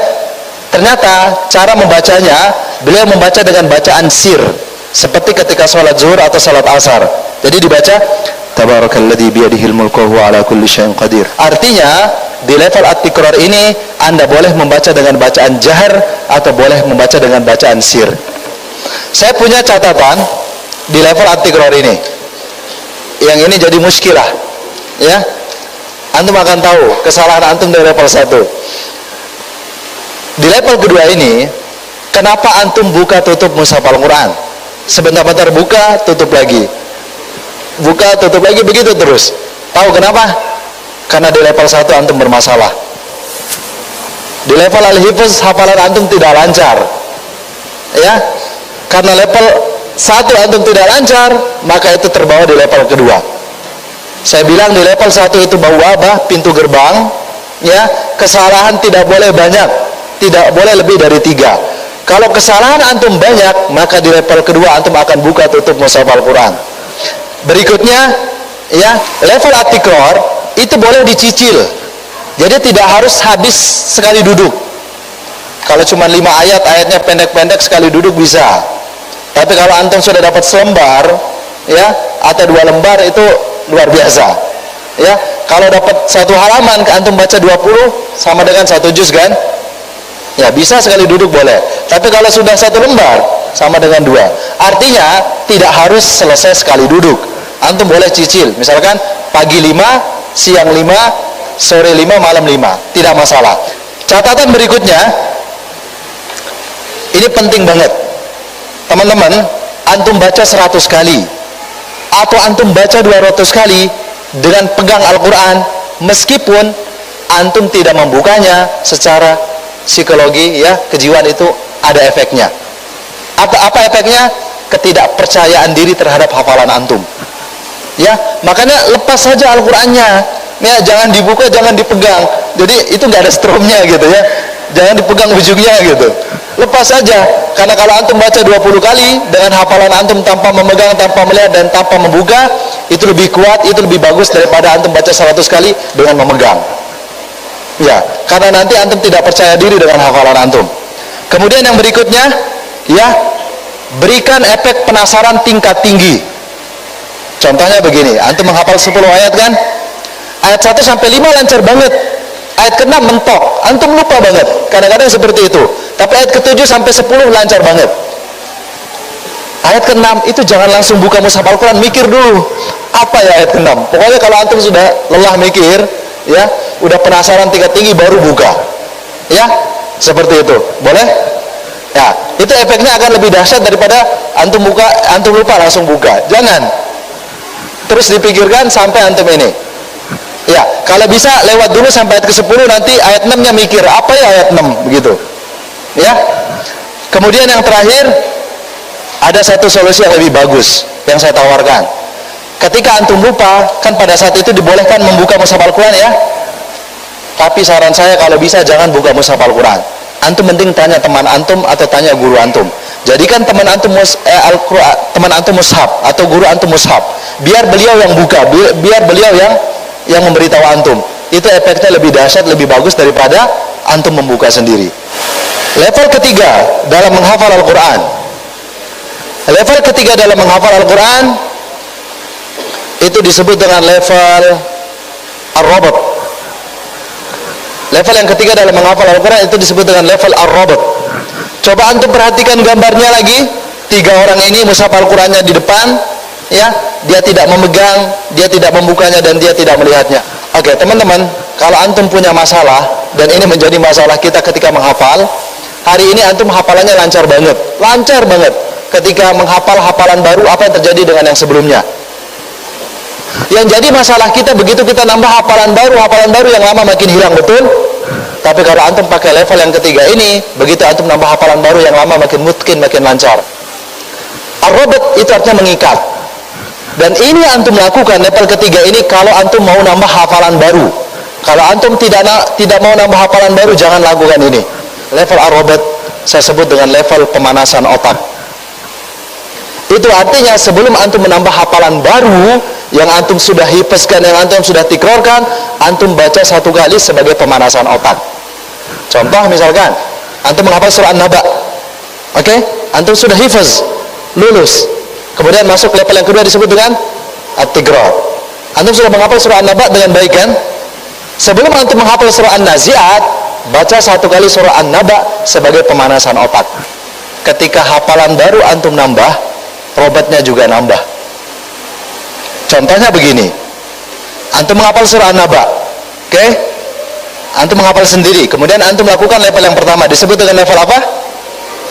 Ternyata cara membacanya, beliau membaca dengan bacaan sir, seperti ketika sholat zuhur atau sholat asar. Jadi dibaca Tabarakalladzi biyadihil mulku wa huwa ala kulli syai'in qadir. Artinya di level at-tikrar ini Anda boleh membaca dengan bacaan jahar atau boleh membaca dengan bacaan sir. Saya punya catatan di level at-tikrar ini. Yang ini jadi muskilah. Ya. Antum akan tahu kesalahan antum dari level 1. Di level kedua ini, kenapa antum buka tutup mushaf Al-Quran? Sebentar-bentar buka, tutup lagi. Buka, tutup lagi, begitu terus. Tahu kenapa? Karena di level 1 antum bermasalah. Di level al-hifz hafalan antum tidak lancar. Ya. Karena level satu antum tidak lancar, maka itu terbawa di level kedua. Saya bilang di level 1 itu bawabah, pintu gerbang, ya, kesalahan tidak boleh banyak, tidak boleh lebih dari 3. Kalau kesalahan antum banyak, maka di level kedua antum akan buka tutup mushaf Al-Quran. Berikutnya, ya, level at-tikror itu boleh dicicil. Jadi tidak harus habis sekali duduk. Kalau cuma 5 ayat, ayatnya pendek-pendek, sekali duduk bisa. Tapi kalau antum sudah dapat selembar, ya, atau 2 lembar, itu luar biasa. Ya, kalau dapat 1 halaman, antum baca 20 sama dengan 1 juz kan? Ya, bisa sekali duduk boleh. Tapi kalau sudah 1 lembar sama dengan 2. Artinya tidak harus selesai sekali duduk. Antum boleh cicil. Misalkan pagi 5, siang 5, sore 5, malam 5. Tidak masalah. Catatan berikutnya, ini penting banget. Teman-teman, antum baca 100 kali atau antum baca 200 kali dengan pegang Al-Quran, meskipun antum tidak membukanya, secara psikologi, ya, kejiwaan itu ada efeknya. Apa efeknya? Ketidakpercayaan diri terhadap hafalan antum. Ya, makanya lepas saja Al-Qurannya, ya, jangan dibuka, jangan dipegang. Jadi itu nggak ada stromnya gitu ya. Jangan dipegang ujungnya gitu. Lepas saja. Karena kalau antum baca 20 kali dengan hafalan antum tanpa memegang, tanpa melihat, dan tanpa membuka, itu lebih kuat, itu lebih bagus daripada antum baca 100 kali dengan memegang. Ya, karena nanti antum tidak percaya diri dengan hafalan antum. Kemudian yang berikutnya, ya, berikan efek penasaran tingkat tinggi. Contohnya begini, antum menghafal 10 ayat kan? Ayat 1 sampai 5 lancar banget. Ayat ke-6 mentok, antum lupa banget. Kadang-kadang seperti itu. Tapi ayat ke-7 sampai 10 lancar banget. Ayat ke-6 itu jangan langsung buka mushaf Al-Quran, mikir dulu. Apa ya ayat ke-6? Pokoknya kalau antum sudah lelah mikir, ya, udah penasaran tingkat tinggi, baru buka. Ya, seperti itu. Boleh? Ya, itu efeknya akan lebih dahsyat daripada antum buka, antum lupa langsung buka. Jangan. Terus dipikirkan sampai antum ini. Ya, kalau bisa lewat dulu sampai ayat ke-10, nanti ayat 6-nya mikir, apa ya ayat 6, begitu. Ya. Kemudian yang terakhir, ada satu solusi yang lebih bagus yang saya tawarkan. Ketika antum lupa, kan pada saat itu dibolehkan membuka mushaf Al-Quran, ya. Tapi saran saya kalau bisa jangan buka mushaf Al-Quran. Antum mending tanya teman antum atau tanya guru antum. Jadikan teman antum teman antum mushaf atau guru antum mushaf. Biar beliau yang buka, biar beliau yang memberitahu antum. Itu efeknya lebih dahsyat, lebih bagus daripada antum membuka sendiri. Level ketiga dalam menghafal Al-Quran. Level ketiga dalam menghafal Al-Quran itu disebut dengan level ar-rabat. Level yang ketiga dalam menghafal Al-Quran itu disebut dengan level ar-rabat. Coba antum perhatikan gambarnya lagi. 3 orang ini mushaf Al-Qurannya di depan, ya, dia tidak memegang, dia tidak membukanya, dan dia tidak melihatnya. Oke, teman-teman, kalau antum punya masalah, dan ini menjadi masalah kita ketika menghafal, hari ini antum hafalannya lancar banget. Lancar banget. Ketika menghafal hafalan baru, apa yang terjadi dengan yang sebelumnya? Yang jadi masalah kita, begitu kita nambah hafalan baru yang lama makin hilang, betul? Tapi kalau antum pakai level yang ketiga ini, begitu antum nambah hafalan baru yang lama makin lancar. Ar-rabat itu artinya mengikat. Dan ini antum lakukan level ketiga ini kalau antum mau nambah hafalan baru. Kalau antum tidak mau nambah hafalan baru, jangan lakukan ini. Level ar-rabat saya sebut dengan level pemanasan otak. Itu artinya sebelum antum menambah hafalan baru yang antum sudah hifazkan, yang antum sudah tikrorkan, antum baca 1 kali sebagai pemanasan otak. Contoh misalkan antum menghafal surah An-Naba. Oke? Antum sudah hifaz, lulus. Kemudian masuk level yang kedua disebut dengan at-tikror. Antum sudah menghafal surah An-Naba dengan baik kan? Sebelum antum menghafal surah An-Nazi'at, baca 1 kali surah An-Naba sebagai pemanasan otak. Ketika hafalan baru antum nambah, robatnya juga nambah. Contohnya begini, antum menghafal surah An-Naba, oke? Antum menghafal sendiri, kemudian antum lakukan level yang pertama, disebut dengan level apa?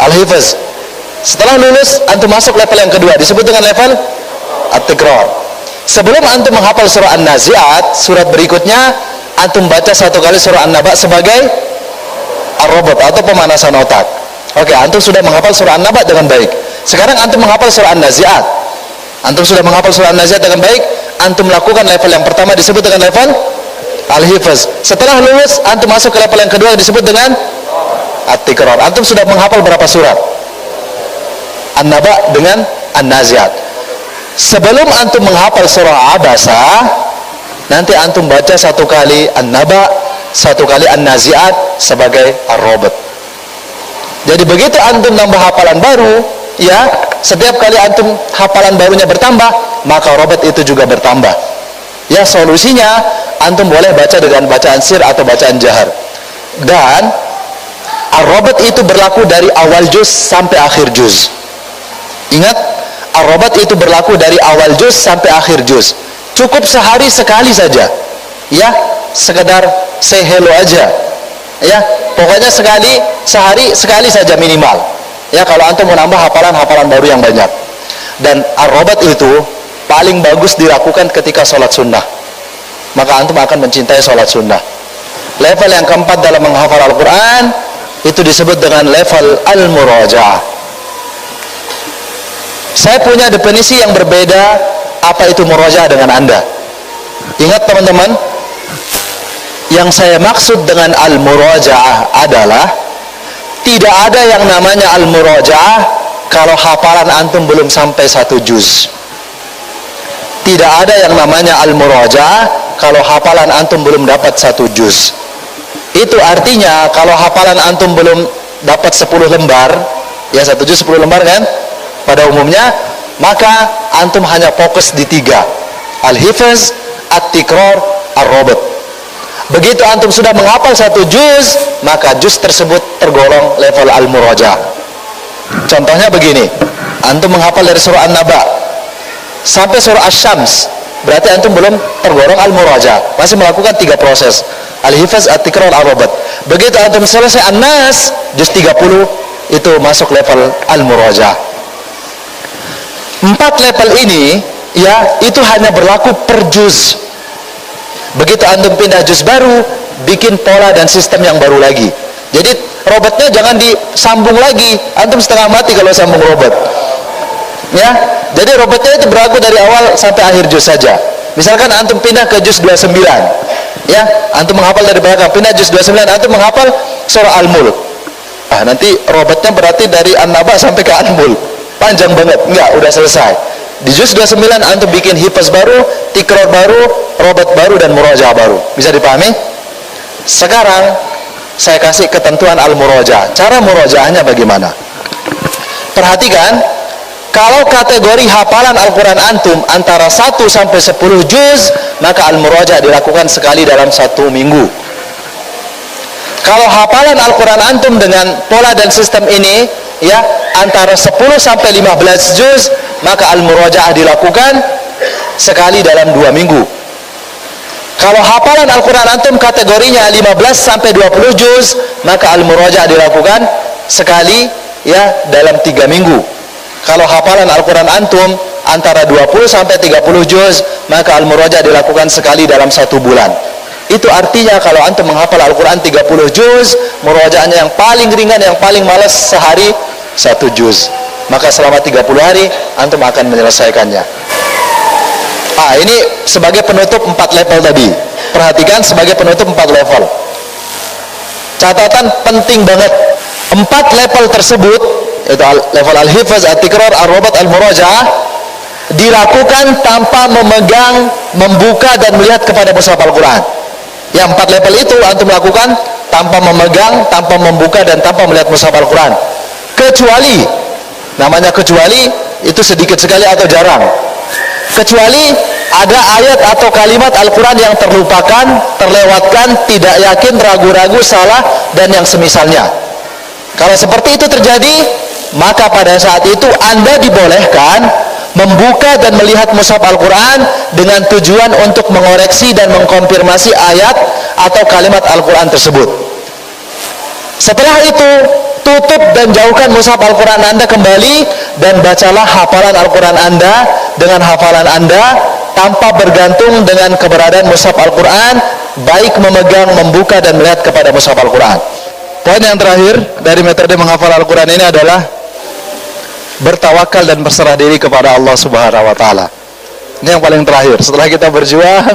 Al-Hifz. Setelah lulus, antum masuk level yang kedua, disebut dengan level at-tikror. Sebelum antum menghafal surah An-Nazi'at, surat berikutnya, antum baca 1 kali surah An-Naba sebagai ar-rabat atau pemanasan otak. Oke, antum sudah menghafal surah An-Naba dengan baik. Sekarang antum menghafal surah An-Nazi'at. Antum sudah menghafal surah An-Nazi'at dengan baik, antum lakukan level yang pertama disebut dengan level Al-Hifz. Setelah lulus, antum masuk ke level yang kedua disebut dengan At-Tikrar. Antum sudah menghafal berapa surat? An-Naba dengan An-Nazi'at. Sebelum antum menghafal surah Abasa, nanti antum baca satu kali An-Naba, satu kali An-Nazi'at sebagai Ar-Robot. Jadi begitu antum nambah hafalan baru, ya, setiap kali antum hafalan barunya bertambah, maka Robot itu juga bertambah. Ya, solusinya antum boleh baca dengan bacaan sir atau bacaan jahar. Dan Ar-Robot itu berlaku dari awal juz sampai akhir juz. Ingat, Ar-Robot itu berlaku dari awal juz sampai akhir juz. Cukup sehari sekali saja, ya, sekedar say hello aja, ya, pokoknya sehari sekali saja minimal, ya, kalau antum mau nambah hafalan baru yang banyak. Dan Ar-Robot itu paling bagus dilakukan ketika sholat sunnah, maka antum akan mencintai sholat sunnah. Level yang keempat dalam menghafal Al-Quran itu disebut dengan level Al-Muraja'ah. Saya punya definisi yang berbeda apa itu muraja'ah dengan Anda. Ingat teman-teman, yang saya maksud dengan Al-Muraja'ah adalah tidak ada yang namanya Al-Muraja'ah kalau hafalan antum belum sampai 1 juz. Tidak ada yang namanya Al-Muraja'ah kalau hafalan antum belum dapat 1 juz. Itu artinya kalau hafalan antum belum dapat 10 lembar, ya 1 juz 10 lembar kan pada umumnya, maka antum hanya fokus di 3, Al-Hifz, At-Tikrar, Ar-Robot. Begitu antum sudah menghafal 1 juz, maka juz tersebut tergolong level Al-Muraja'ah. Contohnya begini, antum menghafal dari surah An-Naba sampai surah Asy-Syams, berarti antum belum tergolong Al-Muraja'ah, masih melakukan 3 proses, Al-Hifz, At-Tikrar, Ar-Robot. Begitu antum selesai An-Nas, juz 30, itu masuk level Al-Muraja'ah. 4 level ini, ya, itu hanya berlaku per juz. Begitu antum pindah juz baru, bikin pola dan sistem yang baru lagi. Jadi robotnya jangan disambung lagi, antum setengah mati kalau sambung robot, ya. Jadi robotnya itu berlaku dari awal sampai akhir juz saja. Misalkan antum pindah ke juz 29, ya, antum menghafal dari belakang, pindah juz 29, antum menghafal surah Al-Mulk. Nanti robotnya berarti dari An-Naba sampai ke Al-Mulk, panjang banget. Enggak, udah selesai. Di juz 29 antum bikin hifaz baru, tikrar baru, robot baru, dan muraja'ah baru. Bisa dipahami? Sekarang saya kasih ketentuan Al-Muraja'ah. Cara muraja'ahnya bagaimana? Perhatikan, kalau kategori hafalan Al-Quran antum antara 1 sampai 10 juz, maka Al-Muraja'ah dilakukan sekali dalam 1 minggu. Kalau hafalan Al-Quran antum dengan pola dan sistem ini, ya, antara 10 sampai 15 juz, maka Al-Muraja'ah dilakukan sekali dalam 2 minggu. Kalau hafalan Al-Quran antum kategorinya 15 sampai 20 juz, maka Al-Muraja'ah dilakukan sekali, ya, dalam 3 minggu. Kalau hafalan Al-Quran antum antara 20 sampai 30 juz, maka Al-Muraja'ah dilakukan sekali dalam 1 bulan. Itu artinya kalau antum menghafal Al-Quran 30 juz, muraja'ahnya yang paling ringan, yang paling malas sehari 1 juz. Maka selama 30 hari antum akan menyelesaikannya. Ini sebagai penutup 4 level tadi. Perhatikan, sebagai penutup 4 level. Catatan penting banget. 4 level tersebut, yaitu level Al-Hifz, At-Tikrar, Ar-Robot, Al-Muraja'ah, dilakukan tanpa memegang, membuka, dan melihat kepada mushaf Al-Quran. Yang 4 level itu antum lakukan tanpa memegang, tanpa membuka, dan tanpa melihat mushaf Al-Quran. Kecuali, namanya kecuali itu sedikit sekali atau jarang, kecuali ada ayat atau kalimat Al-Quran yang terlupakan, terlewatkan, tidak yakin, ragu-ragu, salah, dan yang semisalnya. Kalau seperti itu terjadi, maka pada saat itu Anda dibolehkan membuka dan melihat mushaf Al-Quran dengan tujuan untuk mengoreksi dan mengkonfirmasi ayat atau kalimat Al-Quran tersebut. Setelah itu, tutup dan jauhkan mushaf Al-Quran Anda kembali, dan bacalah hafalan Al-Quran Anda dengan hafalan Anda tanpa bergantung dengan keberadaan mushaf Al-Quran, baik memegang, membuka, dan melihat kepada mushaf Al-Quran. Poin yang terakhir dari metode menghafal Al-Quran ini adalah bertawakal dan berserah diri kepada Allah Subhanahu wa taala. Ini yang paling terakhir. Setelah kita berjuang,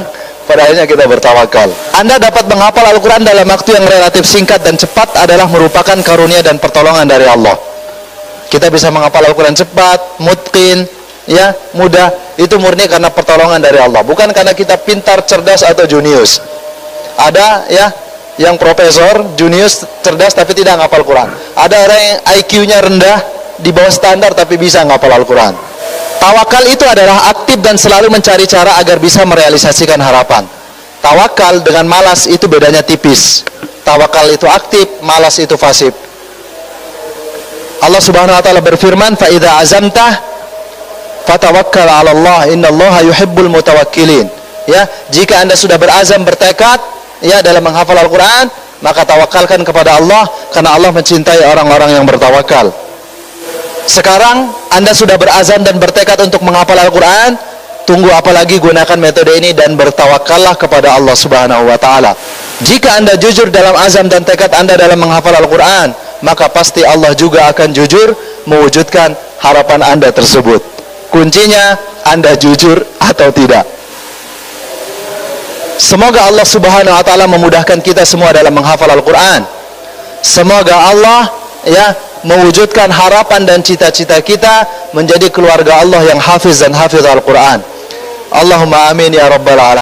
pada akhirnya kita bertawakal. Anda dapat menghafal Al-Quran dalam waktu yang relatif singkat dan cepat adalah merupakan karunia dan pertolongan dari Allah. Kita bisa menghafal Al-Quran cepat, mutqin, ya, mudah. Itu murni karena pertolongan dari Allah, bukan karena kita pintar, cerdas atau junius. Ada ya yang profesor, junius, cerdas tapi tidak menghafal Quran. Ada orang yang IQ-nya rendah, di bawah standar tapi bisa menghafal Al-Quran. Tawakal itu adalah aktif dan selalu mencari cara agar bisa merealisasikan harapan. Tawakal dengan malas itu bedanya tipis. Tawakal itu aktif, malas itu pasif. Allah Subhanahu wa taala berfirman, "Fa idza azamta fatawakkal 'ala Allah, innallaha yuhibbul mutawakkilin." Ya, jika Anda sudah berazam, bertekad ya dalam menghafal Al-Quran, maka tawakalkan kepada Allah karena Allah mencintai orang-orang yang bertawakal. Sekarang Anda sudah berazam dan bertekad untuk menghafal Al-Quran, tunggu apa lagi, gunakan metode ini dan bertawakallah kepada Allah Subhanahu wa taala. Jika Anda jujur dalam azam dan tekad Anda dalam menghafal Al-Quran, maka pasti Allah juga akan jujur mewujudkan harapan Anda tersebut. Kuncinya Anda jujur atau tidak. Semoga Allah Subhanahu wa taala memudahkan kita semua dalam menghafal Al-Quran. Semoga Allah ya mewujudkan harapan dan cita-cita kita menjadi keluarga Allah yang hafiz dan hafidh Al-Quran. Allahumma amin ya rabbal alamin.